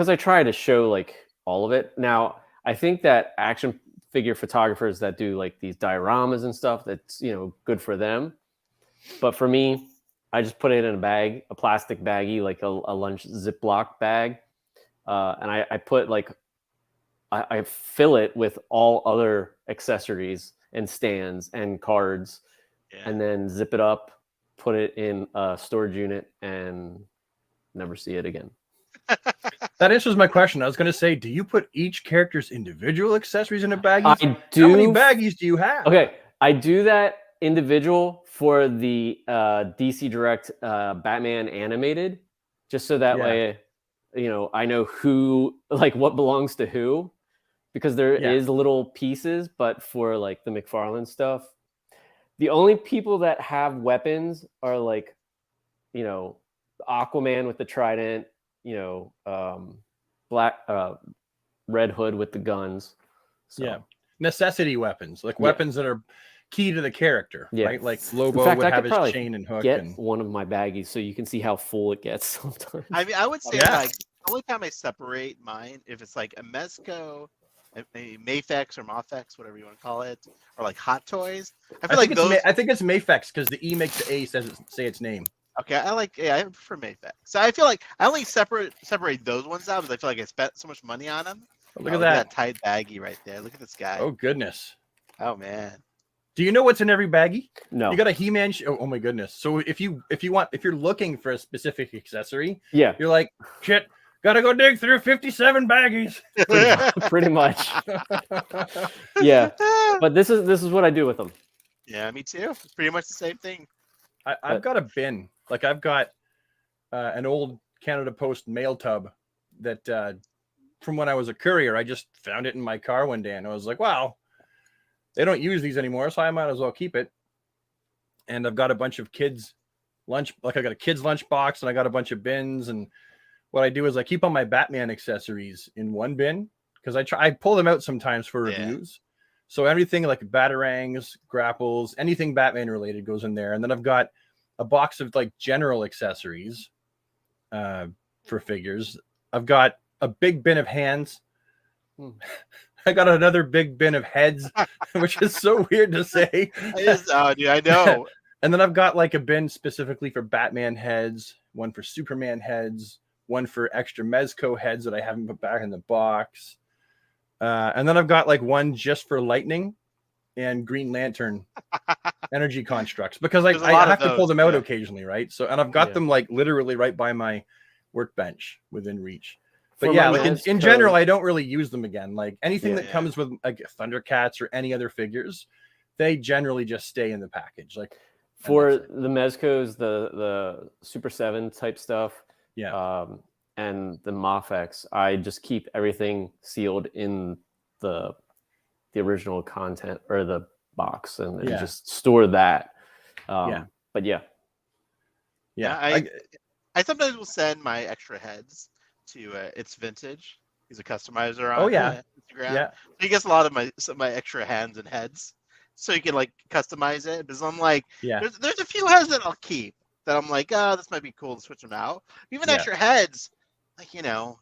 I try to show like all of it. Now, I think that action figure photographers that do like these dioramas and stuff, that's, good for them. But for me, I just put it in a bag, a plastic baggie, like a lunch Ziploc bag, and I put like I fill it with all other accessories and stands and cards, and then zip it up, put it in a storage unit, and never see it again. That answers my question. I was going to say, do you put each character's individual accessories in a baggie? I do. How many baggies do you have? Okay, I do that individual for the DC Direct Batman animated, just so that way, I know who, like, what belongs to who, because there is little pieces, but for like the McFarlane stuff, the only people that have weapons are like, Aquaman with the trident, Black Red Hood with the guns. So. Necessity weapons, like weapons that are key to the character, right? Like Lobo would have his chain and hook. Get one of my baggies so you can see how full it gets sometimes. I mean, I would say like the only time I separate mine, if it's like a Mezco, a Mafex or Mafex, whatever you want to call it, or like Hot Toys. I feel like those. I think it's Mafex because the E makes the A say its name. Okay, I prefer Mafex. So I feel like I only separate those ones out because I feel like I spent so much money on them. Look at that tight baggie right there. Look at this guy. Oh goodness. Oh man. Do you know what's in every baggie? No. You got a He-Man. Oh my goodness. So if you're looking for a specific accessory, you're like, shit, gotta go dig through 57 baggies. Pretty much. Yeah. But this is what I do with them. Yeah, me too. It's pretty much the same thing. I've got a bin. Like I've got an old Canada Post mail tub that from when I was a courier, I just found it in my car one day and I was like, wow, they don't use these anymore, so I might as well keep it. And I've got a bunch of kids lunch, like I got a kid's lunch box and I got a bunch of bins. And what I do is I keep all my Batman accessories in one bin because I pull them out sometimes for reviews. So everything like batarangs, grapples, anything Batman related goes in there. And then I've got a box of like general accessories for figures. I've got a big bin of hands. I got another big bin of heads, which is so weird to say. Dude, I know. And then I've got like a bin specifically for Batman heads, one for Superman heads, one for extra Mezco heads that I haven't put back in the box. And then I've got like one just for Lightning and Green Lantern energy constructs because I have to pull them out occasionally, right? So, and I've got them like literally right by my workbench within reach. But like in general, I don't really use them again. Like anything that comes with like Thundercats or any other figures, they generally just stay in the package. Like for the Mezcos, the Super 7 type stuff, and the Mafex, I just keep everything sealed in the original content or the box and just store that. But I sometimes will send my extra heads to It's Vintage. He's a customizer on Instagram. So he gets a lot of my extra hands and heads, so you can like customize it. Because I'm like, there's a few heads that I'll keep that I'm like, oh, this might be cool to switch them out. Even extra heads, like I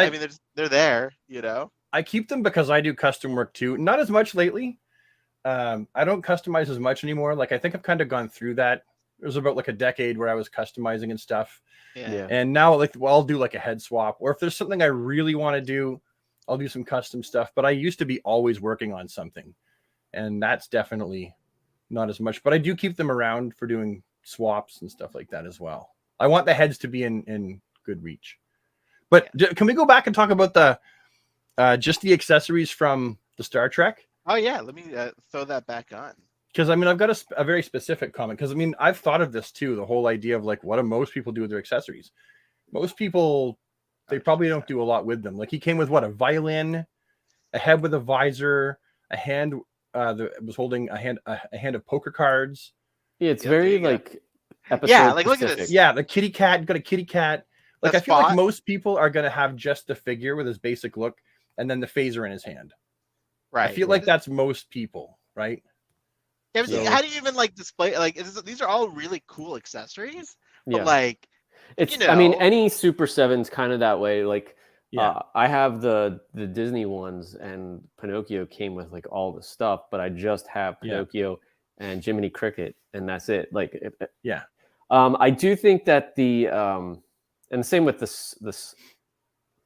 mean, they're there. I keep them because I do custom work too. Not as much lately. I don't customize as much anymore. Like I think I've kind of gone through that. It was about like a decade where I was customizing and stuff. And now I'll do like a head swap, or if there's something I really want to do, I'll do some custom stuff. But I used to be always working on something, and that's definitely not as much. But I do keep them around for doing swaps and stuff like that as well. I want the heads to be in good reach. But can we go back and talk about the just the accessories from the Star Trek? Oh yeah, let me throw that back on. Because I mean, I've got a very specific comment. Because I mean, I've thought of this too. The whole idea of like, what do most people do with their accessories? Most people, they probably don't do a lot with them. Like he came with a violin, a head with a visor, a hand that was holding a hand of poker cards. Yeah, it's very like episode. Yeah, like look at this. Yeah, the kitty cat. Got a kitty cat. Like I feel like most people are gonna have just the figure with his basic look, and then the phaser in his hand. Right. I feel like that's most people, right? Yeah, but how do you even like display these are all really cool accessories? But like it's I mean any Super 7's kind of that way. Like I have the Disney ones and Pinocchio came with like all the stuff, but I just have Pinocchio and Jiminy Cricket, and that's it. Like, Yeah. I do think that the and the same with the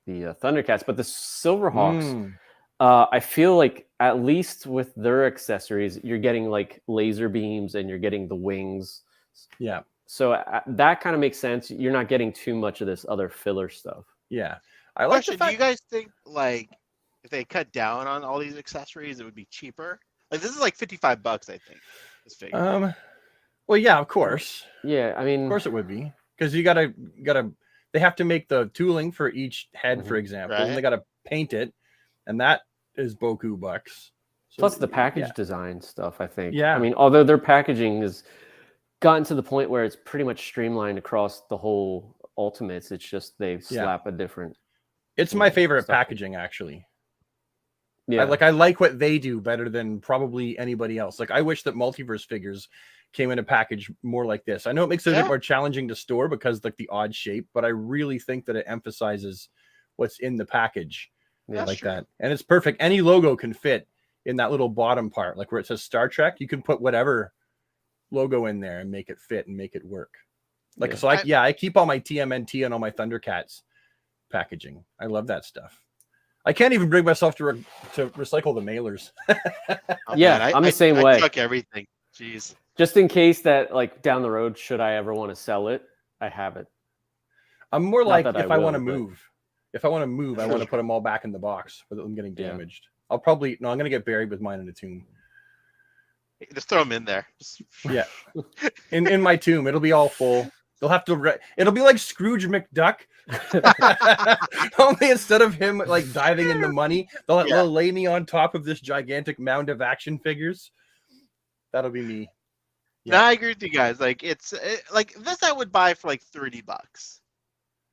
Thundercats, but the Silverhawks. I feel like at least with their accessories, you're getting like laser beams and you're getting the wings. Yeah. So that kind of makes sense. You're not getting too much of this other filler stuff. Yeah. I like Question: the fact... Do you guys think like if they cut down on all these accessories, it would be cheaper? Like this is like $55, I think. This figure. Well, yeah, of course. Yeah, I mean, of course it would be, because you gotta. They have to make the tooling for each head, for example, and they gotta paint it, and that is boku bucks. So, plus the package design stuff, I think. Yeah. I mean, although their packaging has gotten to the point where it's pretty much streamlined across the whole Ultimates, it's just they slap a different. It's my favorite packaging, actually. Yeah, I like what they do better than probably anybody else. Like, I wish that Multiverse figures came in a package more like this. I know it makes it a bit more challenging to store because like the odd shape, but I really think that it emphasizes what's in the package like that. And it's perfect. Any logo can fit in that little bottom part, like where it says Star Trek. You can put whatever logo in there and make it fit and make it work. Like, so I keep all my TMNT and all my Thundercats packaging. I love that stuff. I can't even bring myself to recycle the mailers. I'm the same way. I chuck everything. Jeez. Just in case that, like, down the road, should I ever want to sell it, I have it. I'm more like if I want to move. If I want to move, I want to put them all back in the box without them getting damaged. I'm going to get buried with mine in a tomb. Just throw them in there. Yeah. In my tomb, it'll be all full. They'll have to. It'll be like Scrooge McDuck. Only instead of him like diving in the money, they'll lay me on top of this gigantic mound of action figures. That'll be me. Yeah. No, I agree with you guys. Like like this, I would buy for like $30.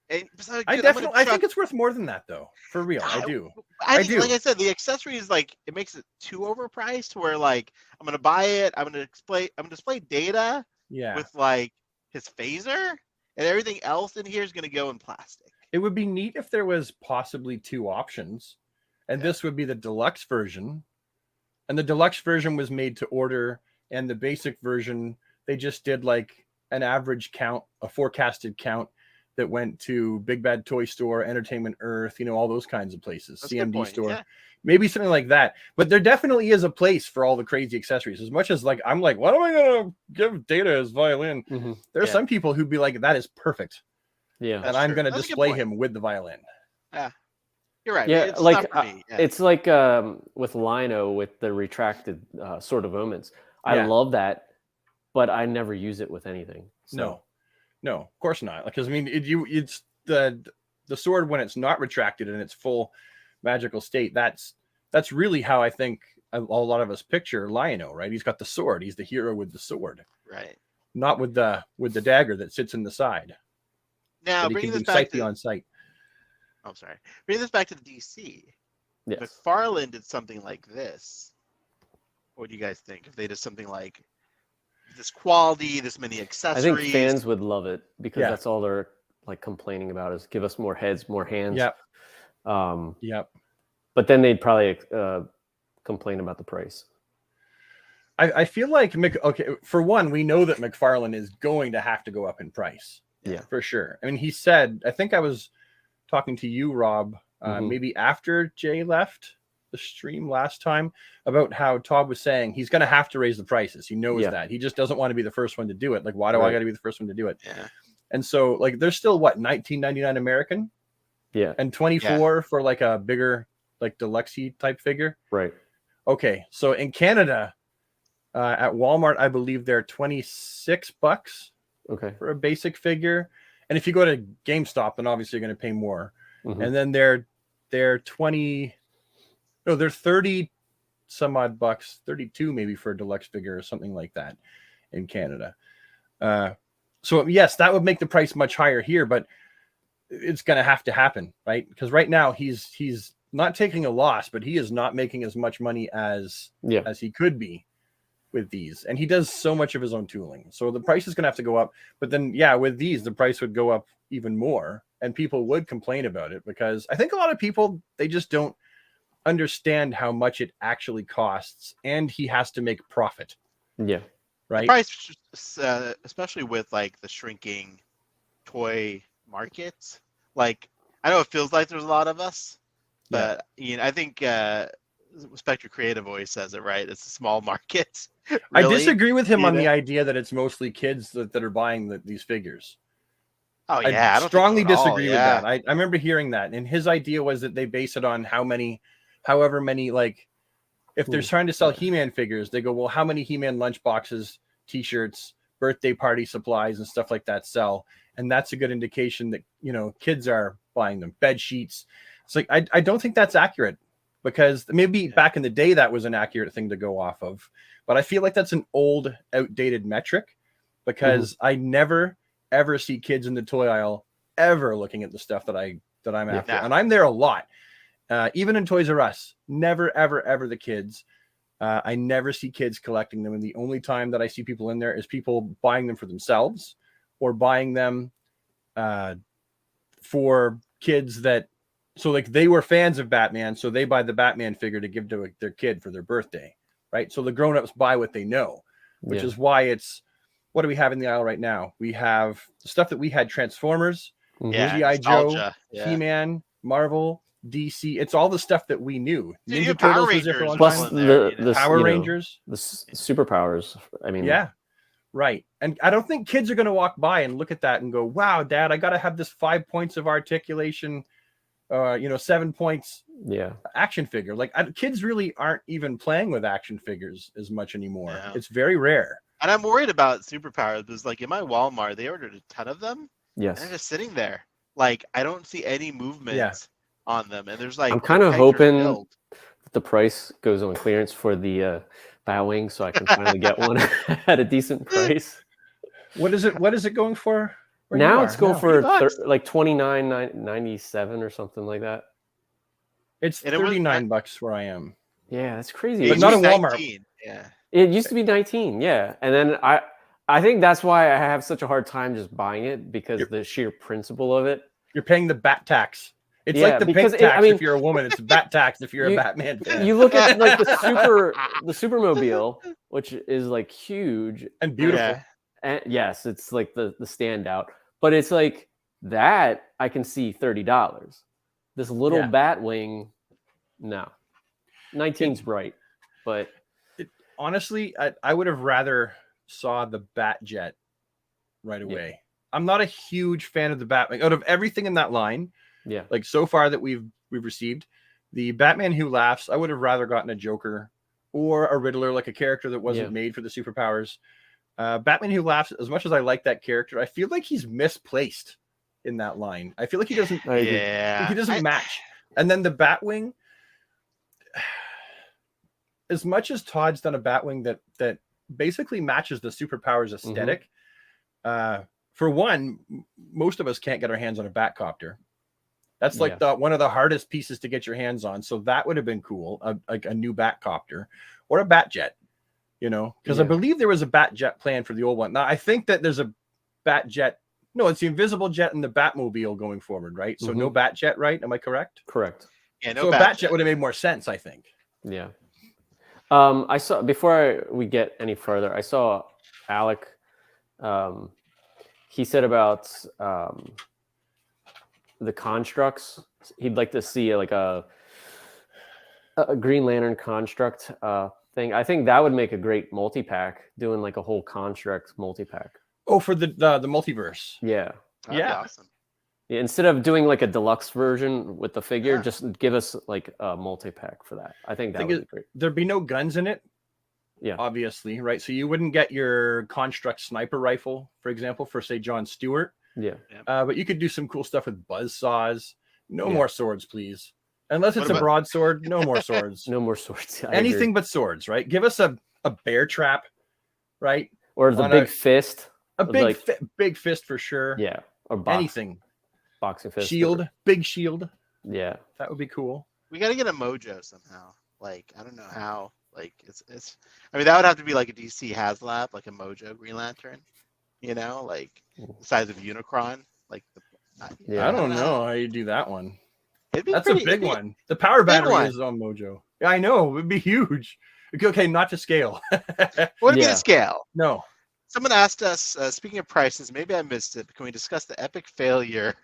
And I think it's worth more than that, though. For real, I do. I do. Like I said, the accessories, like, it makes it too overpriced. Where like I'm gonna buy it, I'm gonna display data. Yeah. With like his phaser, and everything else in here is gonna go in plastic. It would be neat if there was possibly two options, and this would be the deluxe version, and the deluxe version was made to order, and the basic version they just did like an average count, a forecasted count that went to Big Bad Toy Store, Entertainment Earth, all those kinds of places, That's CMD store. Yeah. Maybe something like that. But there definitely is a place for all the crazy accessories. As much as like I'm like, what am I gonna give Data his violin? Mm-hmm. There's some people who'd be like, that is perfect. Yeah. And I'm gonna display him with the violin. Yeah. You're right. Yeah, it's like it's like with Lino with the retracted Sword of Omens. I love that, but I never use it with anything. So. No, of course not. Because I mean, it's the sword when it's not retracted in its full magical state. That's really how I think a lot of us picture Lionel, right? He's got the sword. He's the hero with the sword, right? Not with the dagger that sits in the side. Now, bringing this back to on sight. I'm sorry. Bringing this back to the DC. Yes. McFarlane did something like this. What do you guys think if they did something like this quality, this many accessories? I think fans would love it because that's all they're like complaining about is give us more heads, more hands. Yep. But then they'd probably complain about the price. I feel like for one, we know that McFarlane is going to have to go up in price. Yeah, for sure. I mean, he said, I think I was talking to you, Rob, maybe after Jay left the stream last time, about how Todd was saying he's going to have to raise the prices. He knows that. He just doesn't want to be the first one to do it. Like, why do I got to be the first one to do it? Yeah. And so, like, there's still $19.99 American? Yeah. And 24 for like a bigger, like deluxe type figure? Right. Okay. So in Canada, at Walmart, I believe they're $26 for a basic figure. And if you go to GameStop, then obviously you're going to pay more. Mm-hmm. And then they're 30 some odd bucks, 32 maybe for a deluxe figure or something like that in Canada. So yes, that would make the price much higher here, but it's going to have to happen, right? Because right now he's not taking a loss, but he is not making as much money as he could be with these. And he does so much of his own tooling. So the price is going to have to go up. But then, with these, the price would go up even more. And people would complain about it because I think a lot of people, they just don't understand how much it actually costs. And he has to make profit. Yeah. right? Probably, especially with like the shrinking toy market. Like, I know it feels like there's a lot of us, but I think Spectre Creative always says it right. It's a small market. I Really. disagree with him on the idea that it's mostly kids that are buying these figures. Oh yeah, I strongly disagree with yeah. that. I remember hearing that, and his idea was that they base it on however many, like, if they're trying to sell He-Man figures, they go, well, how many He-Man lunchboxes, T-shirts, birthday party supplies, and stuff like that sell, and that's a good indication that kids are buying them. Bed sheets. It's like I don't think that's accurate, because maybe back in the day that was an accurate thing to go off of, but I feel like that's an old, outdated metric, because I never ever see kids in the toy aisle ever looking at the stuff that I'm after, and I'm there a lot. Even in Toys R Us, never, ever, ever the kids. I never see kids collecting them, and the only time that I see people in there is people buying them for themselves or buying them for kids that, so like they were fans of Batman, so they buy the Batman figure to give to their kid for their birthday, right? So the grown-ups buy what they know, which is why it's, what do we have in the aisle right now? We have the stuff that we had: Transformers, G.I. Joe, He-Man, Marvel, DC. It's all the stuff that we knew. Ninja Turtles was there for a long time. The Power Rangers, the superpowers. I mean, right. And I don't think kids are going to walk by and look at that and go, "Wow, Dad, I got to have this 5 points of articulation, 7 points, action figure." Like, kids really aren't even playing with action figures as much anymore. Yeah. It's very rare. And I'm worried about superpowers because, like, in my Walmart, they ordered a ton of them. Yes. And they're just sitting there. Like, I don't see any movement on them. And there's like, I'm kind of hoping that the price goes on clearance for the Batwing, so I can finally get one at a decent price. What is it going for? Now it's going for like $29.97 or something like that. It's $39 where I am. Yeah, that's crazy. But not in Walmart. 19. Yeah. It used to be 19, yeah. And then I think that's why I have such a hard time just buying it, because the sheer principle of it. You're paying the bat tax. It's like the pig tax if you're a woman. It's bat tax if you're a Batman fan. You look at like the Supermobile, which is like huge and beautiful. Yeah. And yes, it's like the standout. But it's like that I can see $30. This little Batwing, no. 19's right, but honestly, I would have rather saw the Batjet right away. Yeah. I'm not a huge fan of the Batman. Out of everything in that line, like so far that we've received, the Batman Who Laughs, I would have rather gotten a Joker or a Riddler, like a character that wasn't made for the superpowers. Batman Who Laughs, as much as I like that character, I feel like he's misplaced in that line. I feel like he doesn't. He doesn't match. And then the Batwing. As much as Todd's done a Batwing that basically matches the superpowers aesthetic, for one, most of us can't get our hands on a Batcopter. That's like one of the hardest pieces to get your hands on. So that would have been cool, like a new Batcopter or a Batjet, because I believe there was a Batjet plan for the old one. Now I think that there's a Batjet. No, it's the Invisible Jet and the Batmobile going forward, right? So no Batjet, right? Am I correct? Correct. Yeah, no. So a Batjet would have made more sense, I think. Yeah. I saw, before we get any further, I saw Alec. He said about the constructs. He'd like to see like a Green Lantern construct thing. I think that would make a great multi-pack, doing like a whole construct multi-pack. Oh, for the multiverse. Yeah. That'd be awesome. Yeah, instead of doing like a deluxe version with the figure, just give us like a multi-pack for that. I think that would be great. There'd be no guns in it. Yeah. Obviously, right? So you wouldn't get your construct sniper rifle, for example, for say John Stewart. Yeah. But you could do some cool stuff with buzzsaws. No more swords, please. Unless it's a broadsword, no more swords. No more swords. Anything but swords, right? Give us a bear trap, right? Or the big fist. A big big fist for sure. Yeah. Or anything. Boxing fist. Shield. Big shield. Yeah. That would be cool. We got to get a Mojo somehow. Like, I don't know how. Like, it's. I mean, that would have to be like a DC HasLab, like a Mojo Green Lantern. Like the size of Unicron. Like, I don't know how you do that one. That's a big one. The power battery is on Mojo. Yeah, I know. It would be huge. Okay, not to scale. What do you mean Yeah. scale? No. Someone asked us, speaking of prices, maybe I missed it. Can we discuss the epic failure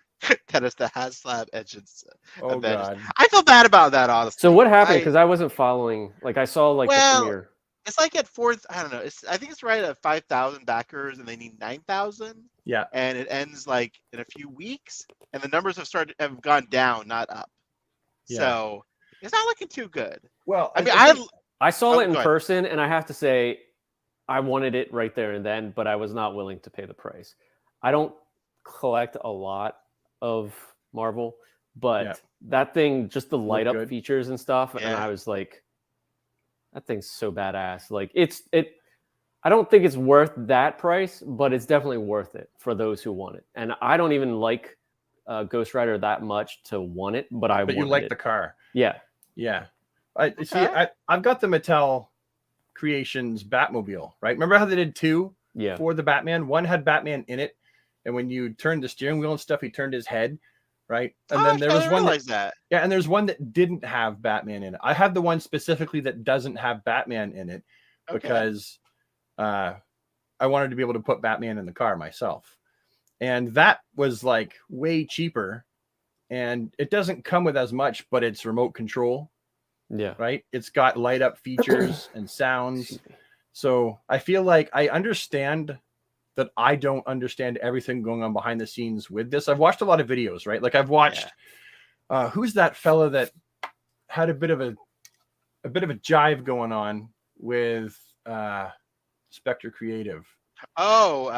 that is the HasLab Edges Oh event? God. I feel bad about that, honestly. So what happened? Because I wasn't following. Like I saw like the Well, premiere. it's like at fourth. I don't know. I think it's right at 5,000 backers, and they need 9,000. Yeah. And it ends like in a few weeks, and the numbers have gone down, not up. Yeah. So it's not looking too good. Well, I mean, I saw Oh, it in go ahead. person, and I have to say, I wanted it right there and then, but I was not willing to pay the price. I don't collect a lot of Marvel, but that thing, just the light up good. features and stuff, and Yeah. I was like, that thing's so badass. Like I don't think it's worth that price, but it's definitely worth it for those who want it. And I don't even like Ghost Rider that much to want it, but But you like it. the car. Yeah. Yeah. See. I've got the Mattel Creations Batmobile, right? Remember how they did 2 for the Batman? One had Batman in it, and when you turned the steering wheel and stuff, he turned his head, right? And then there was one that. Yeah, and there's one that didn't have Batman in it. I have the one specifically that doesn't have Batman in it because I wanted to be able to put Batman in the car myself. And that was like way cheaper, and it doesn't come with as much, but it's remote control. Yeah. Right. It's got light up features and sounds. So I feel like I understand that I don't understand everything going on behind the scenes with this. I've watched a lot of videos, right? Like I've watched who's that fella that had a bit of a jive going on with Spectre Creative. Oh,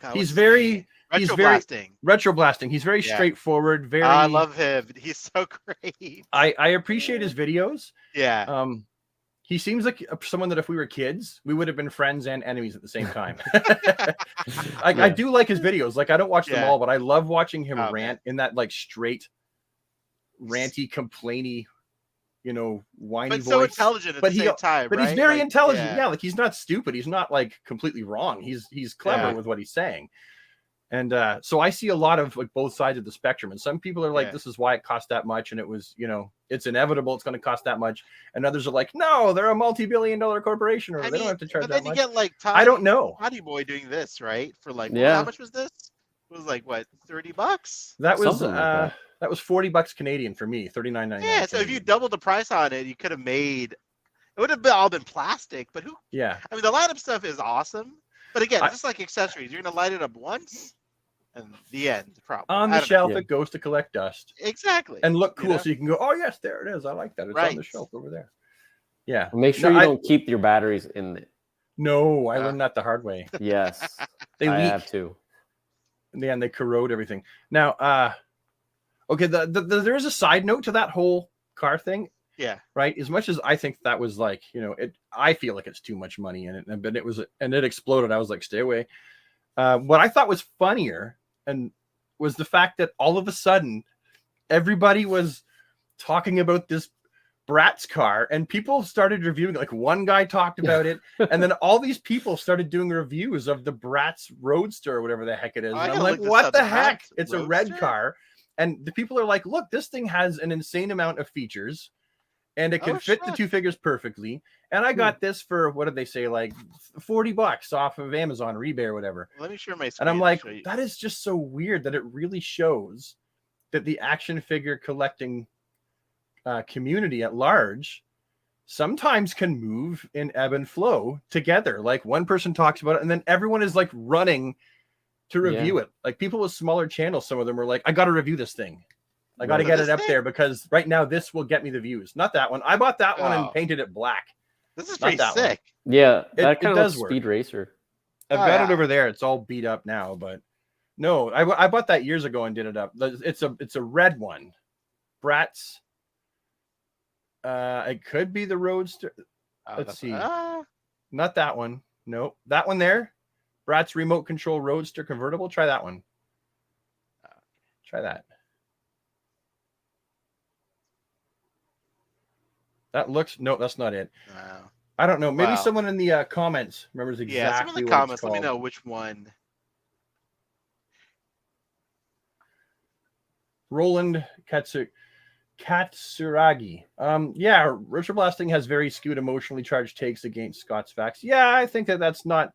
God, he's very retroblasting. He's very straightforward. Very. I love him. He's so great. I appreciate his videos. Yeah. He seems like someone that if we were kids, we would have been friends and enemies at the same time. I do like his videos. Like I don't watch them all, but I love watching him rant in that like straight, ranty, complainy, whiny voice. So intelligent at the same time. But he's very intelligent. Yeah, like he's not stupid. He's not like completely wrong. He's clever with what he's saying. And so I see a lot of like both sides of the spectrum. And some people are like, this is why it cost that much. And it was, it's inevitable. It's going to cost that much. And others are like, no, they're a multi-billion-dollar corporation, or they don't have to charge that much. But then you get like I don't know. Toddy Boy doing this, right? For like, how much was this? It was like what, $30? That was that was $40 Canadian for me, $39.99. Yeah, so if you doubled the price on it, you could have made. It would have all been plastic, but who? Yeah. I mean, the light up stuff is awesome, but again, just like accessories, you're gonna light it up once, and the end. Probably on the shelf, it goes to collect dust. Exactly. And look cool, so you can go, oh yes, there it is. I like that. It's on the shelf over there. Yeah. Make sure you don't keep your batteries in it. No, I learned that the hard way. Yes, they leak. I have to. And they corrode everything. Now, okay, there is a side note to that whole car thing. Yeah. Right. As much as I think that was like, I feel like it's too much money in it, but it exploded. I was like, stay away. What I thought was funnier was the fact that all of a sudden everybody was talking about this Bratz car, and people started reviewing. Like one guy talked about it, and then all these people started doing reviews of the Bratz Roadster or whatever the heck it is. And I'm like, what the heck? It's a red car. And the people are like, look, this thing has an insane amount of features, and it can fit the two figures perfectly. And I got this for, what did they say, like $40 off of Amazon or eBay or whatever. Let me share my screen. And I'm like, that is just so weird that it really shows that the action figure collecting community at large sometimes can move in ebb and flow together. Like one person talks about it, and then everyone is like running to review it. Like people with smaller channels, some of them were like, I got to review this thing. I got to get it up there because right now this will get me the views. Not that one. I bought that one and painted it black. This is pretty sick. Yeah, that kind of Speed Racer. I've got it over there. It's all beat up now, but no, I bought that years ago and did it up. It's a red one. Bratz. It could be the Roadster. Let's see. Not that one. Nope. That one there. Bratz remote control Roadster convertible. Try that one. Try that. That looks no, that's not it. I don't know. Maybe someone in the comments remembers exactly. Yeah, someone in the comments. Let me know which one. Roland Katsuragi. Yeah, Richard Blasting has very skewed emotionally charged takes against Scott's facts. Yeah, I think that's not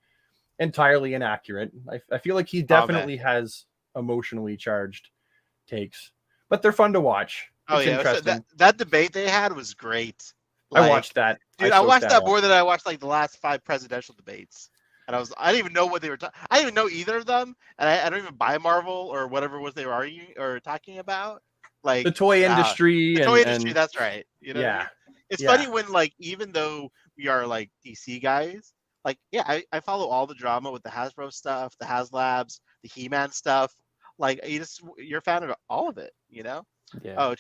entirely inaccurate. I feel like he definitely has emotionally charged takes, but they're fun to watch. Oh It's yeah, so interesting. that debate they had was great. I watched that. Dude, I watched that more than I watched like the last 5 presidential debates. And I didn't even know what they were talking. I didn't even know either of them, and I don't even buy Marvel or whatever it was they were arguing or talking about. Like the toy industry. The toy industry, that's right. You know, yeah, it's funny when like even though we are like DC guys, like yeah, I follow all the drama with the Hasbro stuff, the HasLabs, the He-Man stuff. Like you're a fan of all of it, you know? Yeah. Oh,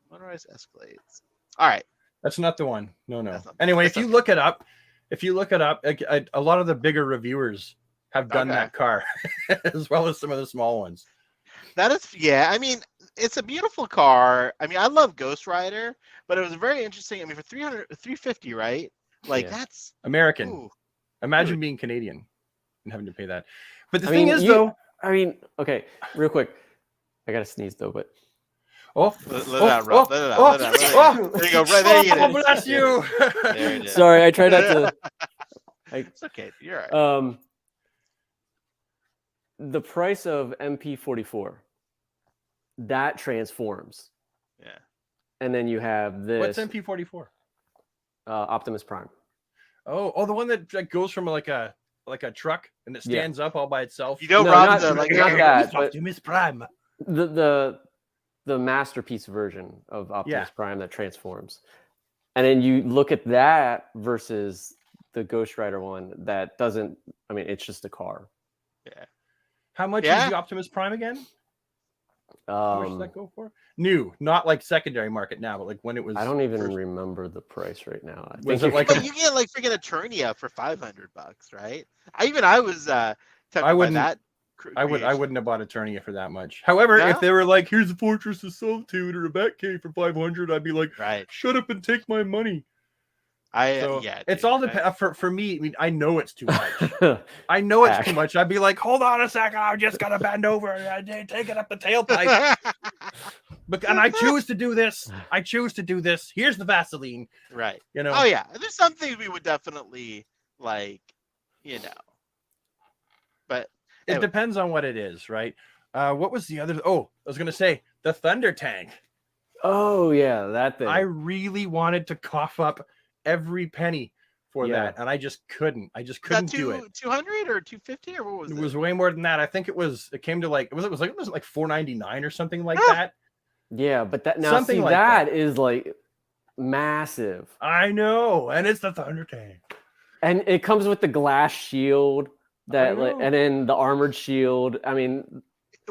motorized escalades. All right. That's not the one. No. Anyway, if you look it up, a lot of the bigger reviewers have done that car, as well as some of the small ones. That is, yeah. I mean, it's a beautiful car. I mean, I love Ghost Rider, but it was very interesting. I mean, for 350, right? Like that's American. Ooh. Imagine being Canadian and having to pay that. But the thing is, though, I mean, okay, real quick, I gotta sneeze though, but. Let it out. There you go. Right there you go. Bless you. There it is. Sorry, I tried not to. It's okay. You're all right. The price of MP44 that transforms. Yeah. And then you have this. What's MP44? Optimus Prime. Oh, the one that goes from like a truck and it stands up all by itself. You know, no, Rob's not like that. Optimus Prime. The masterpiece version of Optimus Prime that transforms. And then you look at that versus the Ghost Rider one that doesn't, I mean, it's just a car. Yeah. How much is the Optimus Prime again? How much does that go for? New, not like secondary market now, but like when it was. I don't even remember the price right now. Was it like you get like freaking Eternia for $500, right? I was tempted by that. I wouldn't have bought Eternia for that much. However, if they were like, here's a Fortress of Solitude or a Batcave for 500, I'd be like, shut up and take my money. It's all for me. I mean, I know it's too much. I know it's too much. I'd be like, hold on a second, I'm just gonna bend over and take it up the tailpipe. And I choose to do this. Here's the Vaseline. Right. You know. Oh yeah. There's some things we would definitely like, you know. But it depends on what it is, right? What was the other? Oh, I was gonna say the Thunder Tank. Oh yeah, that thing. I really wanted to cough up every penny for that, and I just couldn't. Do it. 200 or 250 or what was it? It was way more than that. I think it came to like it was like $4.99 or something like that. Yeah, but that now something see like that is like massive. I know, and it's the Thunder Tank, and it comes with the glass shield and then the armored shield. I mean,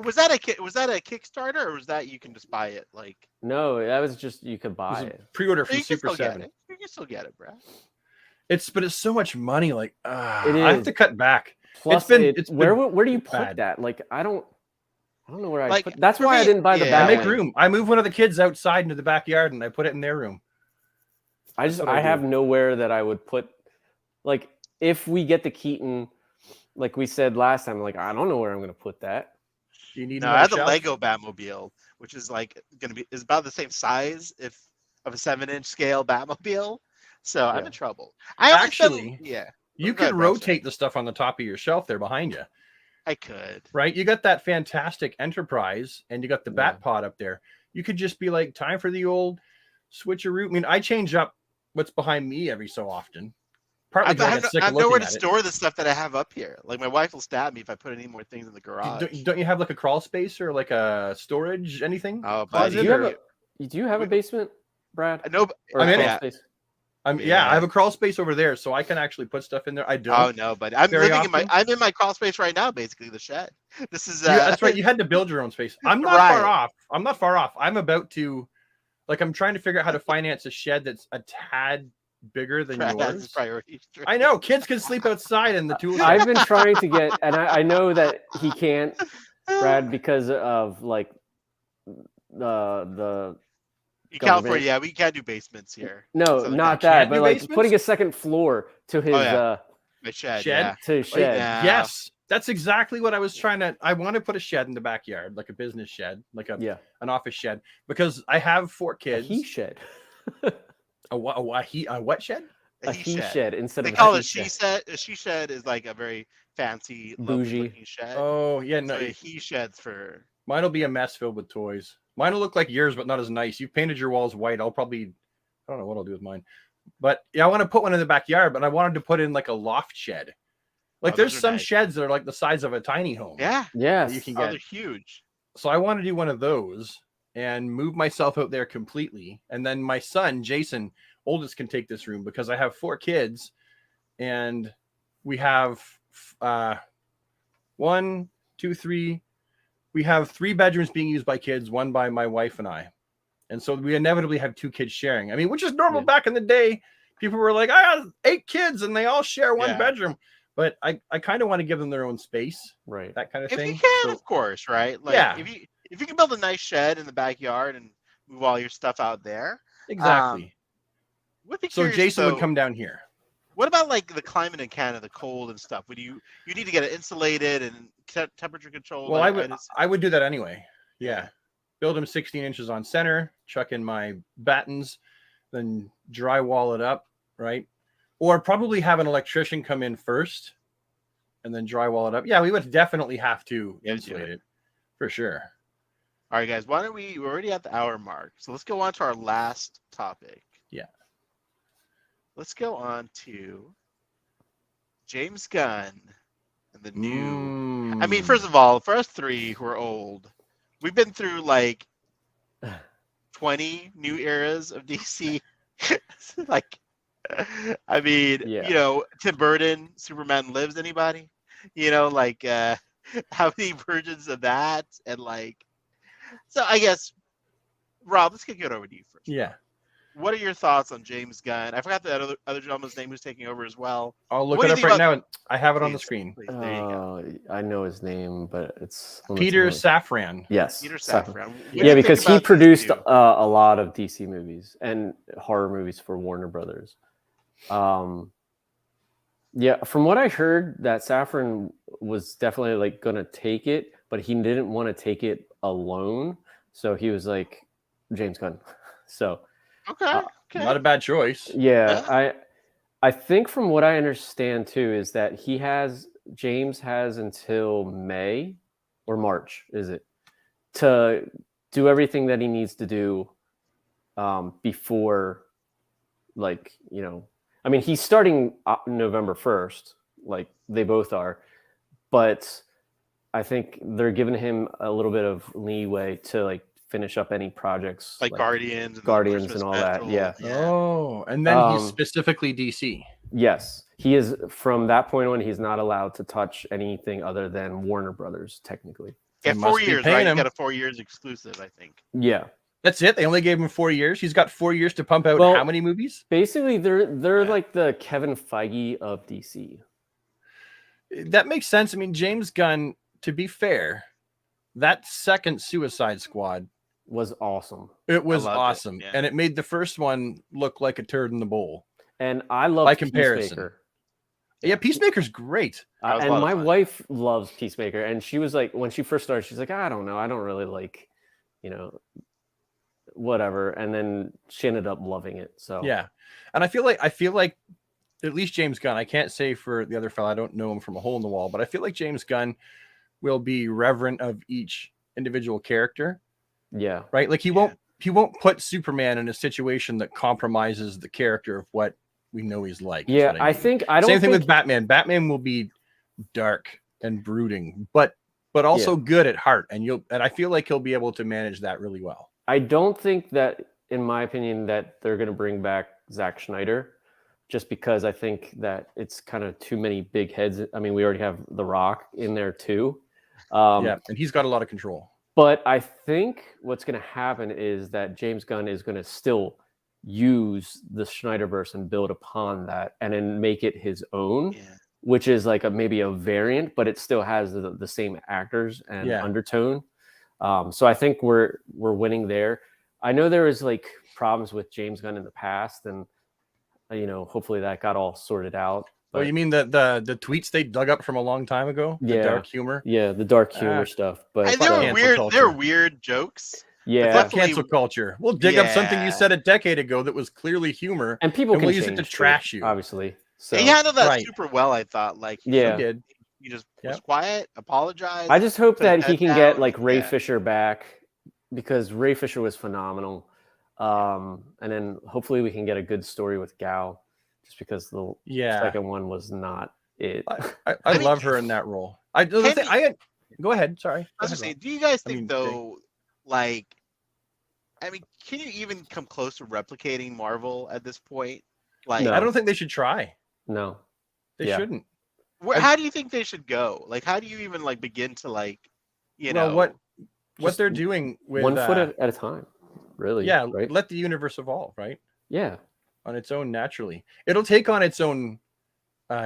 was that a Kickstarter or was that you can just buy it? Like no, that was just you could buy it. Pre-order from Super 7. You can still get it, bro. It's so much money. Like it is. I have to cut back. Plus, where do you put that? Like I don't know where I put. That's why I didn't buy the Batman. I make room. I move one of the kids outside into the backyard and I put it in their room. I have nowhere that I would put. Like if we get the Keaton, like we said last time, like I don't know where I'm going to put that. You need. No, I have the Lego Batmobile, which is like is about the same size of a 7-inch scale Batmobile. So I'm in trouble. You could rotate the stuff on the top of your shelf there behind you. I could. Right? You got that fantastic Enterprise and you got the Bat Pod up there. You could just be like, time for the old switcheroo. I mean, I change up what's behind me every so often. Partly I have nowhere to store the stuff that I have up here. Like my wife will stab me if I put any more things in the garage. Don't you have like a crawl space or like a storage, anything? Oh, do you have a basement, Brad? No, I'm in it. I have a crawl space over there, so I can actually put stuff in there. I don't. Oh no, but I'm in my crawl space right now, basically the shed. This is that's right. You had to build your own space. I'm not far off. I'm about to, like, I'm trying to figure out how to finance a shed that's a tad bigger than yours. I know kids can sleep outside in the tools. I've been trying to get, and I know that he can't, Brad, because of like the. California, we can't do basements here. No, not that, but like putting a second floor to his my shed. To his shed. Yes, That's exactly what I was trying to. I want to put a shed in the backyard, like a business shed, like an office shed, because I have 4 kids. A he shed. A what shed? A he shed instead they of call a it she she shed. shed. A she shed is like a very fancy, lovely Bougie. looking shed. Oh yeah, no. So a he shed's for. Mine will be a mess filled with toys. Mine will look like yours, but not as nice. You painted your walls white. I don't know what I'll do with mine. But yeah, I want to put one in the backyard, but I wanted to put in like a loft shed. Like there's some nice. sheds that are like the size of a tiny home. Yeah. Yes. You can get. They're huge. So I want to do one of those and move myself out there completely. And then my son, Jason, oldest, can take this room because I have 4 kids and we have 1, 2, 3. We have 3 bedrooms being used by kids, 1 by my wife and I. And so we inevitably have 2 kids sharing. I mean, which is normal back in the day. People were like, I have 8 kids and they all share one bedroom. But I kind of want to give them their own space. Right. That kind of If thing. you can, of course, right? Like, yeah. If you can build a nice shed in the backyard and move all your stuff out there. Exactly. So Jason would come down here. What about like the climate in Canada, the cold and stuff? Would you need to get it insulated and temperature controlled? Well, I would do that anyway. Yeah. Build them 16 inches on center, chuck in my battens, then drywall it up, right? Or probably have an electrician come in first and then drywall it up. Yeah, we would definitely have to insulate it for sure. All right, guys, we're already at the hour mark. So let's go on to our last topic. Yeah. Let's go on to James Gunn and the new. I mean, first of all, for us 3 who are old, we've been through like 20 new eras of DC. Like, I mean, Tim Burton, Superman Lives. Anybody? Like how many versions of that? And like, so I guess, Rob, let's get over to you first. Yeah. What are your thoughts on James Gunn? I forgot the other gentleman's name who's taking over as well. I'll look it up right now. I have it on the screen. Please, there you go. I know his name, but it's Peter Safran. Yes, Peter Safran. Yeah, because he produced a lot of DC movies and horror movies for Warner Brothers. Yeah, from what I heard, that Safran was definitely like gonna take it, but he didn't want to take it alone. So he was like James Gunn. So okay. Not a bad choice. Yeah, I think from what I understand too is that James has until May or March, is it, to do everything that he needs to do before, like, I mean, he's starting November 1st, like they both are, but I think they're giving him a little bit of leeway to like finish up any projects like Guardians and all that. Yeah. Oh, and then he's specifically DC. Yes, he is. From that point on, he's not allowed to touch anything other than Warner Brothers, technically. Yeah, 4 years, right? He's got a 4 years exclusive, I think. Yeah. That's it. They only gave him 4 years. He's got 4 years to pump out how many movies? Basically, they're like the Kevin Feige of DC. That makes sense. I mean, James Gunn, to be fair, that second Suicide Squad was awesome. It was awesome. And it made the first one look like a turd in the bowl. And I love by comparison. Peacemaker. Yeah, Peacemaker's great. And my wife loves Peacemaker. And she was like, when she first started, she's like, I don't know. I don't really like, whatever. And then she ended up loving it. So yeah. And I feel like at least James Gunn, I can't say for the other fella, I don't know him from a hole in the wall, but I feel like James Gunn will be reverent of each individual character. Yeah. Right. Like he won't put Superman in a situation that compromises the character of what we know he's like. Yeah. I don't Same thing with Batman. Batman will be dark and brooding, but also good at heart. And I feel like he'll be able to manage that really well. I don't think that, in my opinion, that they're going to bring back Zack Snyder, just because I think that it's kind of too many big heads. I mean, we already have The Rock in there too. And he's got a lot of control. But I think what's going to happen is that James Gunn is going to still use the Snyderverse and build upon that and then make it his own, which is like maybe a variant, but it still has the same actors and undertone. So I think we're winning there. I know there was like problems with James Gunn in the past, and hopefully that got all sorted out. Oh, you mean the tweets they dug up from a long time ago? The dark humor? Yeah, the dark humor stuff. But they were cancel weird. culture. They're weird jokes. yeah, Fuck cancel culture. We'll dig up something you said a decade ago that was clearly humor, and people can we'll use it to change trash too, you. obviously. So he handled that super well, I thought. Like, he did. He just was quiet, apologized. I just hope that he can get like Ray Yeah. Fisher back, because Ray Fisher was phenomenal. And then hopefully we can get a good story with Gal, just because the second one was not it. I love her in that role. Go ahead. Sorry. I was just saying, do you guys think though, like, I mean, can you even come close to replicating Marvel at this point? Like, I don't think they should try. No, they shouldn't. How do you think they should go? Like, how do you even like begin to like, you know, what they're doing with one foot at a time, really? Yeah, right? Let the universe evolve, right? Yeah, on its own naturally. It'll take on its own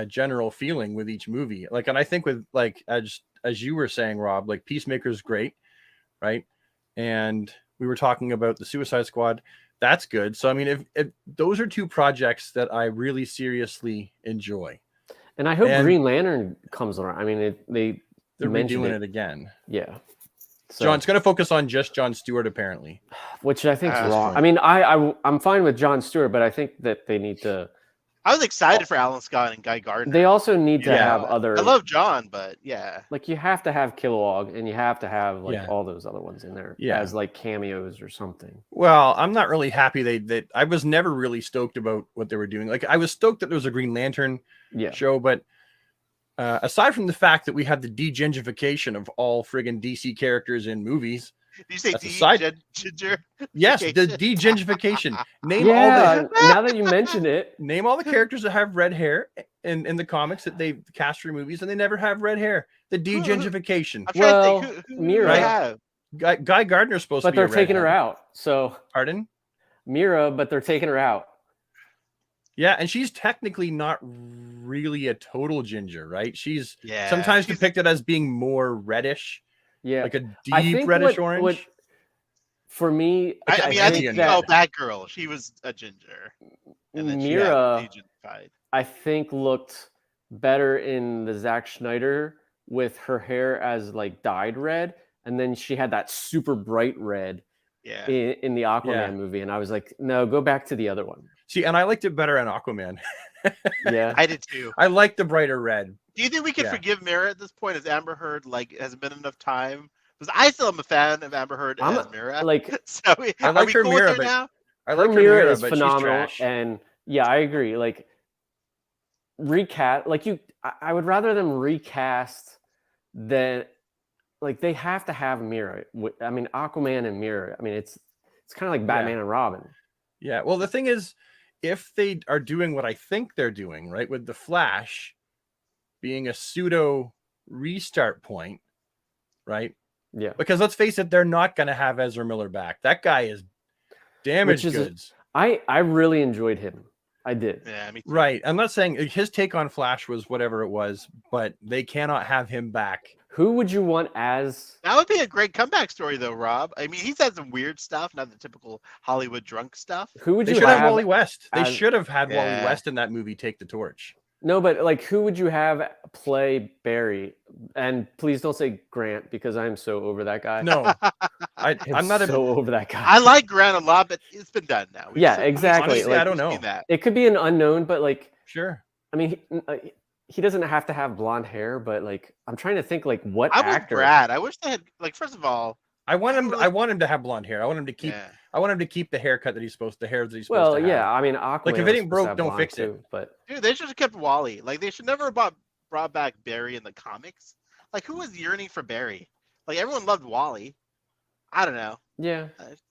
general feeling with each movie. Like, and I think with like as you were saying, Rob, like Peacemaker's great, right? And we were talking about the Suicide Squad. That's good. So I mean, if those are two projects that I really seriously enjoy. And I hope Green Lantern comes around. I mean, they're redoing it again. Yeah. So John's going to focus on just Jon Stewart, apparently. Which I think is wrong. I mean, I'm fine with Jon Stewart, but I think that they need to... I was excited for Alan Scott and Guy Gardner. They also need to have other... I love John, but yeah. Like, you have to have Kilowog, and you have to have, like, all those other ones in there as, like, cameos or something. Well, I'm not really happy I was never really stoked about what they were doing. Like, I was stoked that there was a Green Lantern show, but aside from the fact that we had the de-gengification of all friggin' DC characters in movies... Did you say de-ginger? Yes, the de-gengification. Now that you mention it. Name all the characters that have red hair in the comics that they cast for movies, and they never have red hair. The de-gengification. Well, Mira. Guy Gardner's supposed to be But they're taking her out. So pardon? Mira, but they're taking her out. Yeah, and she's technically not really a total ginger, right? She's sometimes depicted as being more reddish. Yeah, like a deep reddish orange. For me, I think Batgirl, she was a ginger. And then Mira, I think, looked better in the Zack Snyder with her hair as like dyed red, and then she had that super bright red in the Aquaman movie, and I was like, no, go back to the other one. See, and I liked it better in Aquaman. Yeah, I did too. I like the brighter red. Do you think we can forgive Mira at this point? As Amber Heard hasn't been enough time? Because I still am a fan of Amber Heard as Mira. Like, so I like her Mira, but now? I like her Mira is phenomenal, and I agree. Like, recast, I would rather them recast than they have to have Mira. I mean, Aquaman and Mira. I mean, it's kind of like Batman and Robin. Yeah. Well, the thing is, if they are doing what I think they're doing, right, with the Flash being a pseudo restart point, right? Yeah. Because let's face it, they're not going to have Ezra Miller back. That guy is damaged goods. I really enjoyed him. I did. Yeah, me too. Right. I'm not saying his take on Flash was whatever it was, but they cannot have him back. Who would you want as... That would be a great comeback story, though, Rob. I mean, he's had some weird stuff, not the typical Hollywood drunk stuff. Who would they you should have Wally West. They should have had Wally West in that movie take the torch. No, but who would you have play Barry? And please don't say Grant, because I'm so over that guy. No, I'm not over that guy. I like Grant a lot, but it's been done now. Exactly. Honestly, I don't know. It could be an unknown, but sure. I mean, he doesn't have to have blonde hair, but I'm trying to think what I actor. Brad. I wish they had first of all. I want him to have blonde hair. I want him to keep. Yeah. I want him to keep the haircut that he's supposed to have. Well, yeah. I mean, Aquaman, if it ain't broke, don't fix it. But dude, they should have kept Wally. They should never have brought back Barry in the comics. Who was yearning for Barry? Everyone loved Wally. I don't know. Yeah.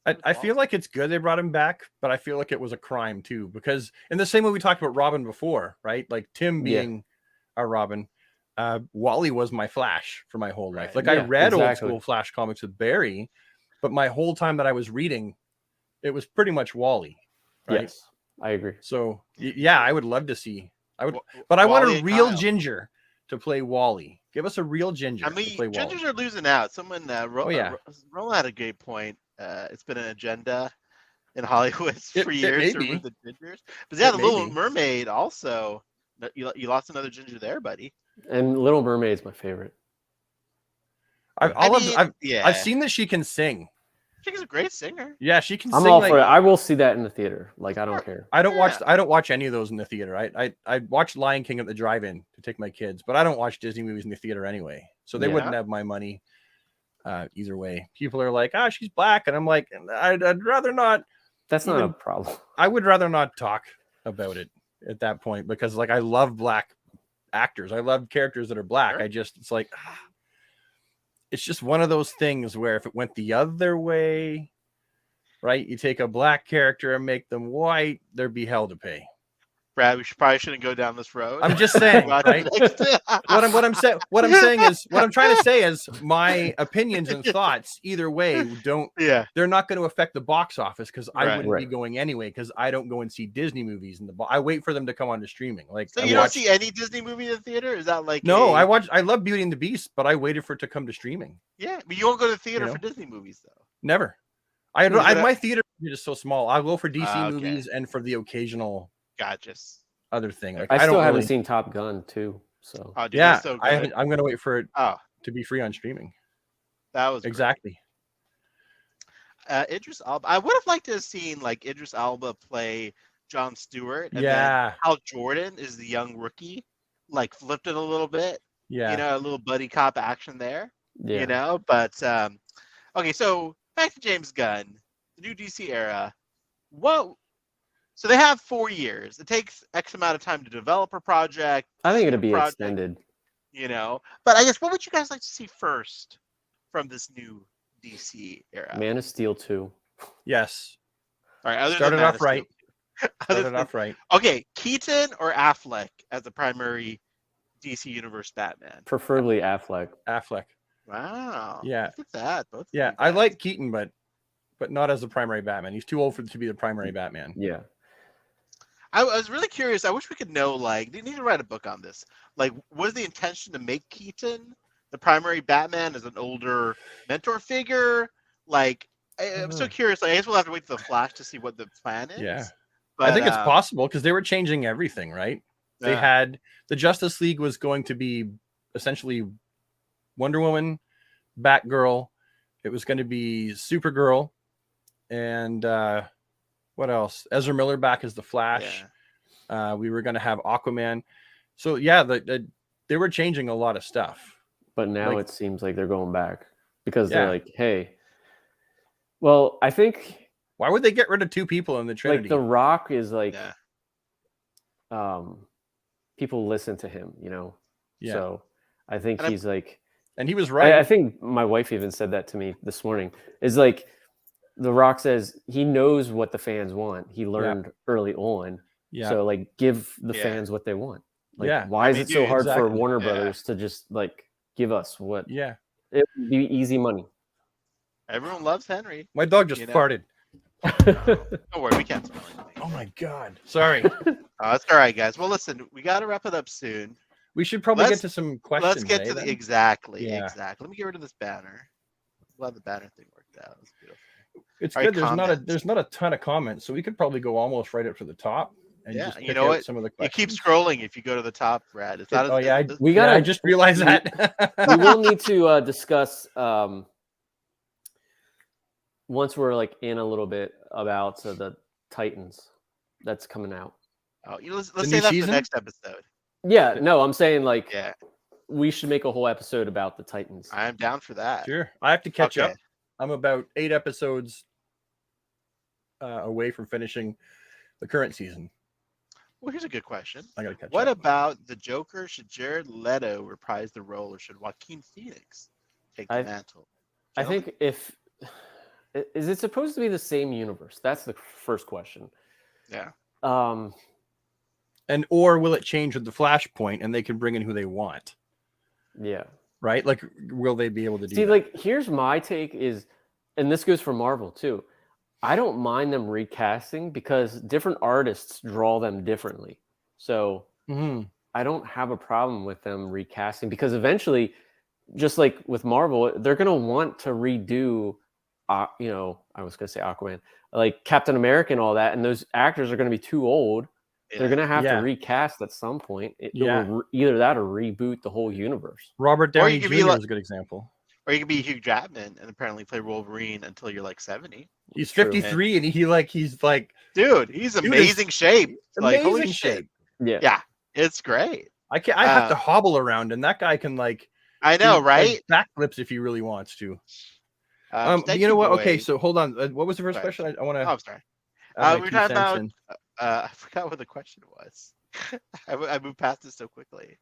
I feel like it's good they brought him back, but I feel like it was a crime too, because in the same way we talked about Robin before, right? Like Tim being our Robin. Wally was my Flash for my whole life. I read old school Flash comics with Barry, but my whole time that I was reading, it was pretty much Wally. Right? Yes, I agree. So I would love to see. But I want a real ginger to play Wally. Give us a real ginger. I mean, to play Wally. gingers are losing out. Someone Roland had a great point. It's been an agenda in Hollywood for years to remove the gingers. But the Little Mermaid also You lost another ginger there, buddy. And Little Mermaid's my favorite. I've seen that she can sing. She's a great singer. Yeah, she can I'm sing. all for it. I will see that in the theater. Like, I don't care. I don't watch any of those in the theater. I watched Lion King at the drive-in to take my kids, but I don't watch Disney movies in the theater anyway. So they wouldn't have my money either way. People are like, she's black, and I'm like, I'd rather not. That's not a problem. I would rather not talk about it at that point, because like I love black actors. I love characters that are black. Sure. It's like it's just one of those things where if it went the other way, right? You take a black character and make them white, there'd be hell to pay. Brad, we probably shouldn't go down this road. I'm just saying, right? what I'm trying to say is my opinions and thoughts either way they're not going to affect the box office, because I wouldn't be going anyway, because I don't go and see Disney movies I wait for them to come on to streaming. Like, so you don't see any Disney movie in the theater? Is that like I love Beauty and the Beast, but I waited for it to come to streaming. Yeah, but you won't go to the theater for Disney movies though. Never. My theater is so small. I'll go for DC movies and for the occasional other thing. Like, I still haven't seen Top Gun too. So I'm gonna wait for it to be free on streaming. That was exactly. Idris Elba. I would have liked to have seen like Idris Elba play Jon Stewart. And then Hal Jordan is the young rookie, like flipped it a little bit. Yeah, a little buddy cop action there. Yeah. But okay, so back to James Gunn, the new DC era. So they have 4 years. It takes X amount of time to develop a project. I think it'll be extended. But I guess what would you guys like to see first from this new DC era? Man of Steel 2. Yes. All right. Started off right. Okay, Keaton or Affleck as the primary DC Universe Batman? Preferably Affleck. Wow. Yeah. Look at that. Both. Yeah, I like Keaton, but not as the primary Batman. He's too old to be the primary Batman. Yeah. I was really curious. I wish we could know, like, they need to write a book on this. Like, was the intention to make Keaton the primary Batman as an older mentor figure? Like, I'm so curious. Like, I guess we'll have to wait for the Flash to see what the plan is. Yeah. But I think it's possible, because they were changing everything, right? They had the Justice League was going to be essentially Wonder Woman, Batgirl. It was going to be Supergirl, and what else? Ezra Miller back as the Flash. Yeah. We were going to have Aquaman. So yeah, they were changing a lot of stuff. But now it seems like they're going back, because they're like, hey, well, I think. Why would they get rid of 2 people in the Trinity? Like, The Rock is like, people listen to him, Yeah. So I think he's like, and he was right. I think my wife even said that to me this morning. Is like, The Rock says he knows what the fans want. He learned early on. Yeah. So like, give the fans what they want. Like, why is it so hard for Warner Brothers to just like give us what? Yeah. It would be easy money. Everyone loves Henry. My dog just farted. Don't worry, we can't spoil anything. Oh my God. Sorry. That's all right, guys. Well, listen, we got to wrap it up soon. We should probably get to some questions. Let's get to the exactly. Let me get rid of this banner. Glad the banner thing worked out. It's beautiful. It's good. There's not a ton of comments, so we could probably go almost right up to the top. And just you know what? Some of the questions. You keep scrolling if you go to the top, Brad. It's not. I just realized that. We will need to discuss once we're like in a little bit about the Titans that's coming out. Oh, let's say that's the next episode. Yeah, no, I'm saying like we should make a whole episode about the Titans. I'm down for that. Sure. I have to catch up. I'm about 8 episodes away from finishing the current season. Well, here's a good question. I gotta catch up. What about the Joker? Should Jared Leto reprise the role, or should Joaquin Phoenix take the mantle? I think is it supposed to be the same universe? That's the first question. Yeah. Or will it change with the Flashpoint, and they can bring in who they want? Yeah. Right? Like, will they be able to do that? Like, here's my take is, and this goes for Marvel too. I don't mind them recasting because different artists draw them differently. So I don't have a problem with them recasting, because eventually, just like with Marvel, they're going to want to redo, I was going to say Aquaman, like Captain America and all that. And those actors are going to be too old They're gonna have Yeah. to recast at some point. Yeah. Either that or reboot the whole universe. Robert Or Downey you could Jr. be like- is a good example. Or you can be Hugh Jackman and apparently play Wolverine until you're like 70. He's True. 53 and he's like Dude, he's Dude is amazing shape. Like, holy amazing shit. shape. Yeah. Yeah, it's great. I have to hobble around, and that guy can like I know, do, right? like, backflips if he really wants to. Thank You know what? boy. Okay, so hold on. What was the first Right. question? I want to. Oh, I'm sorry. We were talking about. I forgot what the question was. I moved past it so quickly.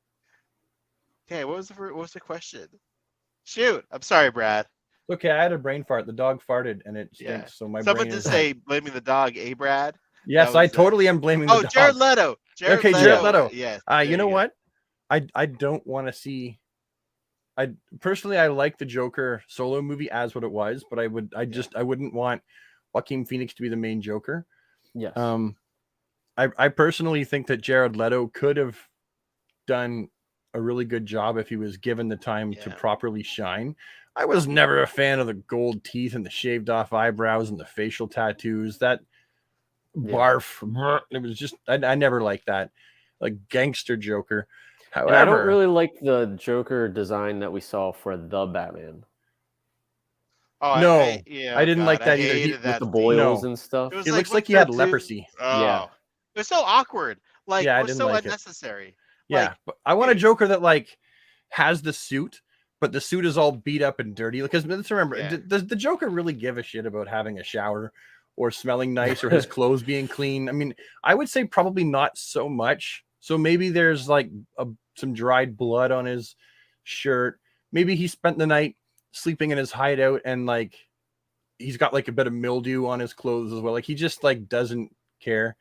Okay, what was the question? Shoot, I'm sorry, Brad. Okay, I had a brain fart. The dog farted, and it stinks. Yeah. So my Someone brain did is. say blaming the dog, Brad? Yes, that I was, totally am blaming the Oh, dog. Jared Leto. Jared Leto. Yes. You know what? I don't want to see. I personally like the Joker solo movie as what it was, but I wouldn't want Joaquin Phoenix to be the main Joker. Yes. I personally think that Jared Leto could have done a really good job if he was given the time to properly shine. I was never a fan of the gold teeth and the shaved off eyebrows and the facial tattoos. That barf. It was just I never liked that. Like gangster Joker. However, I don't really like the Joker design that we saw for the Batman. I didn't like that either. With the boils and stuff. It looks like he had leprosy. Oh. Yeah. It was so awkward. Like, Yeah, I it was didn't so like it. unnecessary. Yeah, Like, but I want a Joker that like has the suit, but the suit is all beat up and dirty. Because let's remember, does the Joker really give a shit about having a shower or smelling nice or his clothes being clean? I mean, I would say probably not so much. So maybe there's like some dried blood on his shirt. Maybe he spent the night sleeping in his hideout and like he's got like a bit of mildew on his clothes as well. Like he just like doesn't care.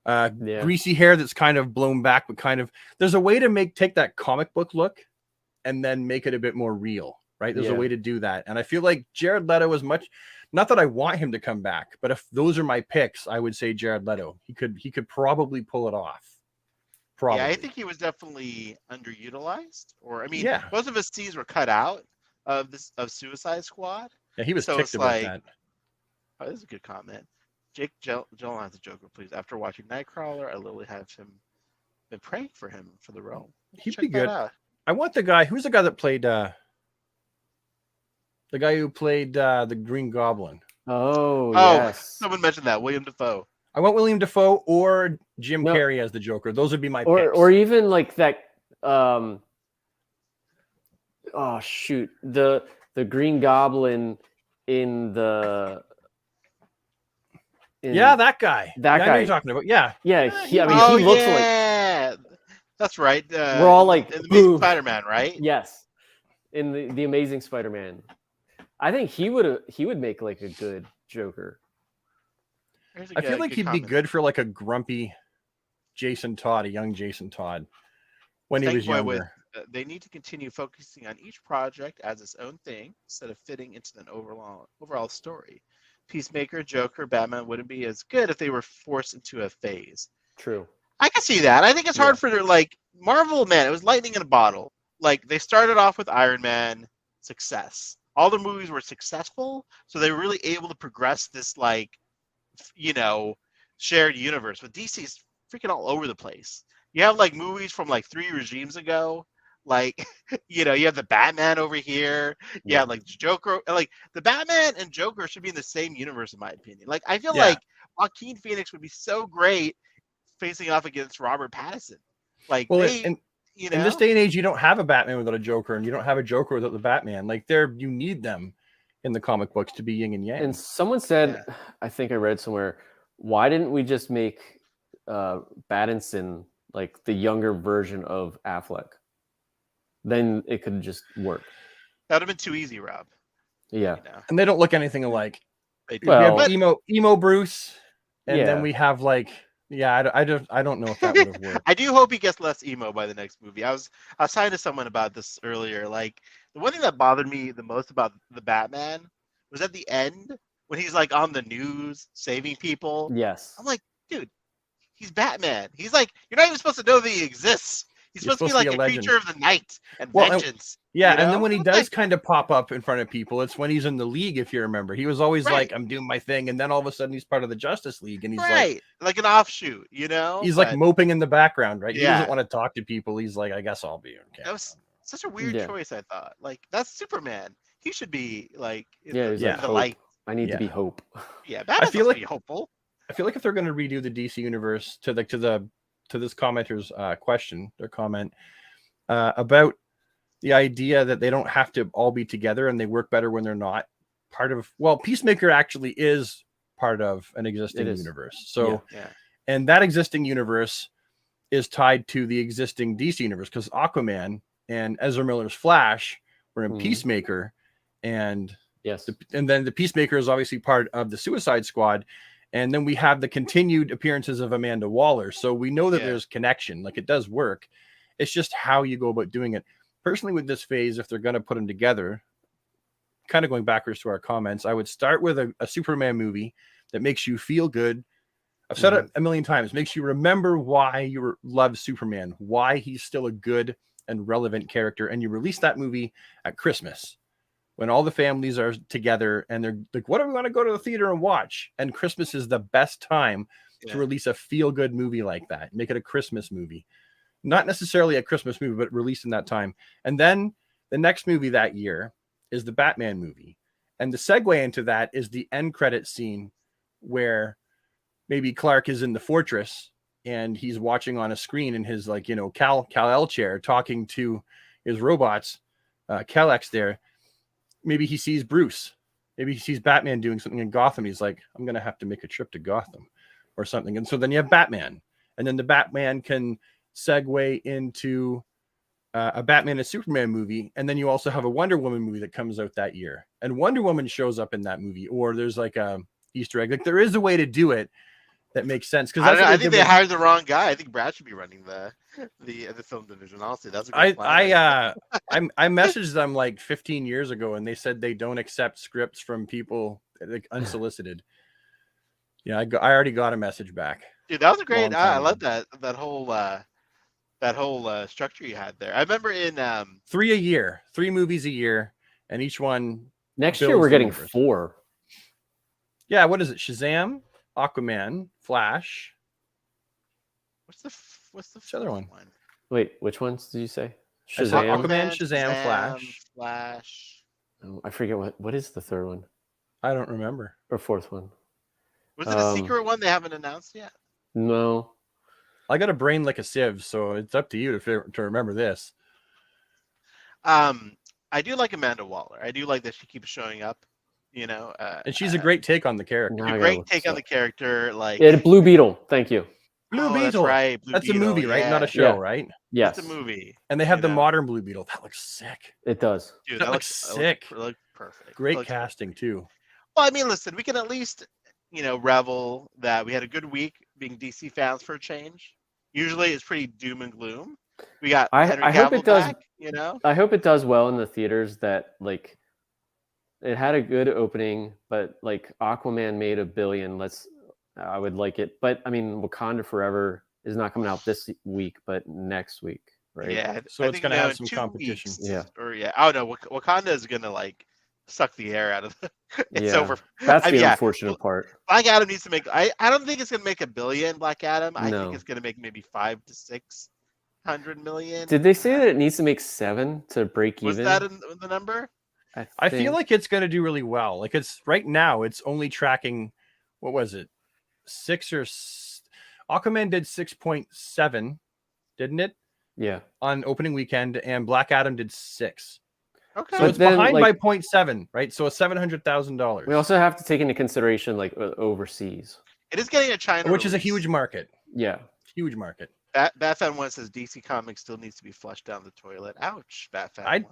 Greasy hair that's kind of blown back, but kind of there's a way to take that comic book look and then make it a bit more real, right? There's a way to do that. And I feel like Jared Leto is much, not that I want him to come back, but if those are my picks, I would say Jared Leto. He could probably pull it off. Probably. Yeah, I think he was definitely underutilized. Or I mean, most of his scenes were cut out of Suicide Squad. Yeah, he was ticked about that. Oh, this is a good comment. Jake Gyllenhaal's the Joker, please. After watching Nightcrawler, I literally have been praying for him for the role. He'd be good. I want the guy. Who's the guy that played the guy who played the Green Goblin? Oh, yes. Someone mentioned that. William Dafoe. I want William Dafoe or Jim Carrey as the Joker. Those would be my picks. Or even like that. Oh shoot, the Green Goblin in the. That guy. That guy. I know you're talking about. Yeah. Yeah. He looks like. That's right. We're all like in the Amazing Spider-Man, right? Yes. In the Amazing Spider-Man, I think he would make like a good Joker. I feel like he'd be good for like a grumpy Jason Todd, a young Jason Todd, when he was younger. They need to continue focusing on each project as its own thing instead of fitting into an overall story. Peacemaker, Joker, Batman wouldn't be as good if they were forced into a phase. True. I can see that. I think it's hard for like Marvel, man. It was lightning in a bottle. Like they started off with Iron Man, success. All the movies were successful, so they were really able to progress this like, shared universe. But DC's freaking all over the place. You have like movies from like 3 regimes ago. Like, you have the Batman over here. You have like Joker. Like the Batman and Joker should be in the same universe, in my opinion. Like I feel like Joaquin Phoenix would be so great facing off against Robert Pattinson. Like, in this day and age, you don't have a Batman without a Joker, and you don't have a Joker without the Batman. Like you need them in the comic books to be yin and yang. And someone said, I think I read somewhere, why didn't we just make Pattinson like the younger version of Affleck? Then it could just work. That would have been too easy, Rob. Yeah. And they don't look anything alike. We have emo Bruce, and then we have like, I don't know if that would have worked. I do hope he gets less emo by the next movie. I was talking to someone about this earlier. Like the one thing that bothered me the most about the Batman was at the end when he's like on the news saving people. Yes. I'm like, dude, he's Batman. He's like, you're not even supposed to know that he exists. He's supposed to be like a creature of the night and vengeance. Yeah, You and know? then when he does kind of pop up in front of people, it's when he's in the league, if you remember. He was always Right. like, I'm doing my thing, and then all of a sudden he's part of the Justice League, and he's right, like an offshoot, you know. he's like moping in the background, right? He doesn't Yeah, want to talk to people. He's like, I guess I'll be okay. that was such a weird Yeah. choice. I thought, like, that's Superman. He should be like in Yeah, the, he's Yeah. like in the hope. light. I need to Yeah. be hope. Yeah, I Batman's feel supposed like- to be hopeful. I feel like if they're going to redo the DC universe to this commenter's question or comment about the idea that they don't have to all be together and they work better when they're not part of. Well, Peacemaker actually is part of an existing universe. So, Yeah. and that existing universe is tied to the existing DC universe because Aquaman and Ezra Miller's Flash were in Peacemaker, and Yes, and then the Peacemaker is obviously part of the Suicide Squad. And then we have the continued appearances of Amanda Waller. So we know that there's connection, like it does work. It's just how you go about doing it. Personally, with this phase, if they're going to put them together, kind of going backwards to our comments, I would start with a Superman movie that makes you feel good. I've said it a million times, makes you remember why you love Superman, why he's still a good and relevant character. And you release that movie at Christmas, when all the families are together and they're like, what do we want to go to the theater and watch? And Christmas is the best time to release a feel-good movie like that. Make it a Christmas movie. Not necessarily a Christmas movie, but released in that time. And then the next movie that year is the Batman movie. And the segue into that is the end credit scene where maybe Clark is in the fortress and he's watching on a screen in his, like, Kal-El chair talking to his robots, Kal-X there. Maybe he sees Bruce. Maybe he sees Batman doing something in Gotham. He's like, I'm going to have to make a trip to Gotham or something. And so then you have Batman. And then the Batman can segue into a Batman and Superman movie. And then you also have a Wonder Woman movie that comes out that year. And Wonder Woman shows up in that movie. Or there's like a Easter egg. Like there is a way to do it that makes sense. Because I think they hired the wrong guy. I think Brad should be running the film division. Honestly, that's a great plan. I messaged them like 15 years ago, and they said they don't accept scripts from people like unsolicited. Yeah, I already got a message back. Dude, that was a great. I love that whole structure you had there. I remember in 3 movies a year, and each one. Next year we're getting 4. Yeah, what is it? Shazam, Aquaman, Flash. What's the other one? Wait, which ones did you say? Shazam, Aquaman, Shazam, Flash. Oh, I forget what is the third one I don't remember. or fourth one. Was it a secret one they haven't announced yet? No, I got a brain like a sieve, so it's up to you to remember this. I do like Amanda Waller. I do like that she keeps showing up. And she's a great take on the character. A great take on the character, like Blue Beetle. Thank you. Blue Beetle. That's right. That's a movie, right? Not a show, right? Yes, it's a movie. And they have the modern Blue Beetle. That looks sick. It does. Dude, that looks sick. It looks perfect. Great casting too. Well, I mean, listen, we can at least revel that we had a good week being DC fans for a change. Usually, it's pretty doom and gloom. We got. I hope it does. Back, I hope it does well in the theaters. That like, it had a good opening, but like Aquaman made $1 billion. I would like it, but I mean, Wakanda Forever is not coming out this week, but next week, right? Yeah, so it's going to have some 2 competition. weeks, yeah. Or oh no, Wakanda is going to like suck the air out of the. It's over. That's the unfortunate part. Black Adam needs to make. I don't think it's going to make $1 billion. Black Adam. I No. think it's going to make maybe 500 to 600 million. Did they say that it needs to make 7 to break even? Was that in the number? I feel like it's going to do really well. Like it's right now, it's only tracking. What was it? Aquaman did 6.7, didn't it? Yeah. On opening weekend, and Black Adam did 6. Okay. So it's behind by 0.7, right? So it's $700,000. We also have to take into consideration like overseas. It is getting a China, which is a huge market. Yeah. Huge market. Batfan 1 says DC Comics still needs to be flushed down the toilet. Ouch, Batfan 1.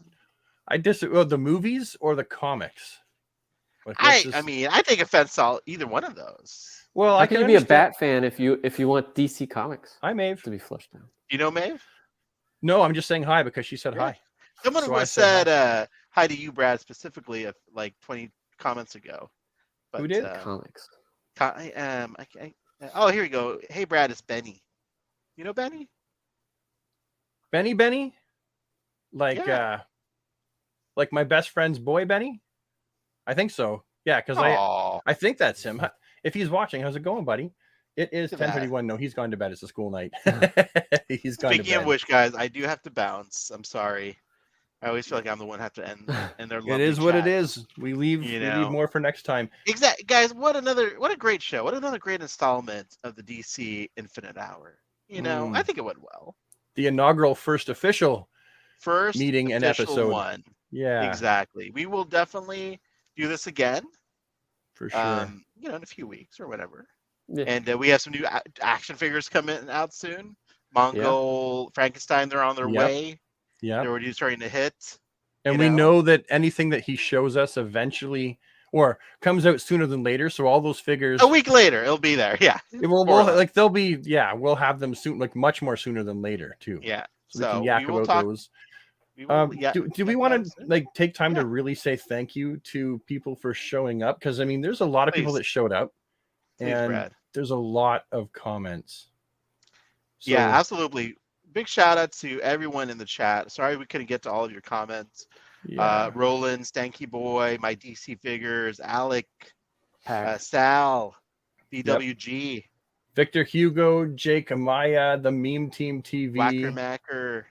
I disagree. Well, the movies or the comics? Like, I mean, I take offense to either one of those. Well, How can you be a Bat fan if you want DC Comics? Hi, Maeve. To be flushed down. You know Maeve? No, I'm just saying hi because she said hi. Someone So said hi to you, Brad, specifically like 20 comments ago. But, who did? Comics. Oh, here we go. Hey, Brad, it's Benny. You know Benny? Benny? Like, Yeah. like my best friend's boy, Benny. I think so. Yeah, because I think that's him. If he's watching, how's it going, buddy? It is 10:31. No, he's gone to bed. It's a school night. He's gone to bed. Speaking of which, guys, I do have to bounce. I'm sorry. I always feel like I'm the one who have to end their lovely It is what chat. it is. We leave more for next time. Exactly, guys. What a great show. What another great installment of the DC Infinite Hour. I think it went well. The inaugural first official meeting and official episode. One. Yeah, exactly. We will definitely do this again. For sure. In a few weeks or whatever. Yeah. And we have some new action figures coming out soon. Mongol, Frankenstein, they're on their way. Yeah. They're already starting to hit. And we know that anything that he shows us eventually or comes out sooner than later. So all those figures a week later, it'll be there. Yeah. They'll be, we'll have them soon, like much more sooner than later too. Yeah. So we can yak about those. Do we want to take time to really say thank you to people for showing up? Because I mean, there's a lot of people that showed up, and there's a lot of comments. So, yeah, absolutely. Big shout out to everyone in the chat. Sorry we couldn't get to all of your comments. Roland, Stanky Boy, my DC figures, Alec, Sal, BWG, Victor Hugo, Jake Amaya, the Meme Team TV, Wacker Macker.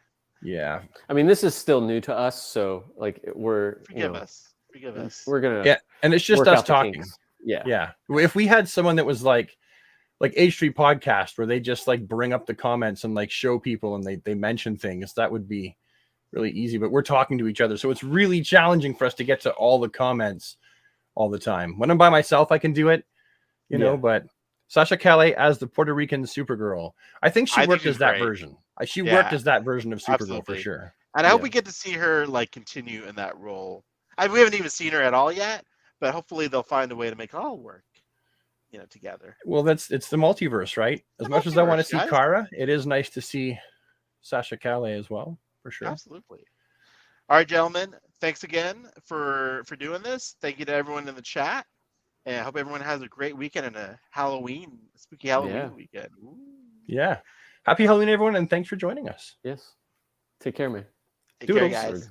Yeah. I mean, this is still new to us, so like forgive us. We're gonna and it's just us talking. Yeah. If we had someone that was like H3 Podcast where they just like bring up the comments and like show people and they mention things, that would be really easy. But we're talking to each other, so it's really challenging for us to get to all the comments all the time. When I'm by myself, I can do it, but Sasha Calais as the Puerto Rican Supergirl. I think she worked as that version. She worked as that version of Supergirl for sure. And I hope we get to see her like continue in that role. We haven't even seen her at all yet, but hopefully they'll find a way to make it all work, together. Well, it's the multiverse, right? As much as I want to see Kara, it is nice to see Sasha Calais as well, for sure. Absolutely. All right, gentlemen, thanks again for doing this. Thank you to everyone in the chat. And I hope everyone has a great weekend and a spooky Halloween weekend. Ooh. Yeah. Happy Halloween, everyone, and thanks for joining us. Yes. Take care, man. Take care, guys.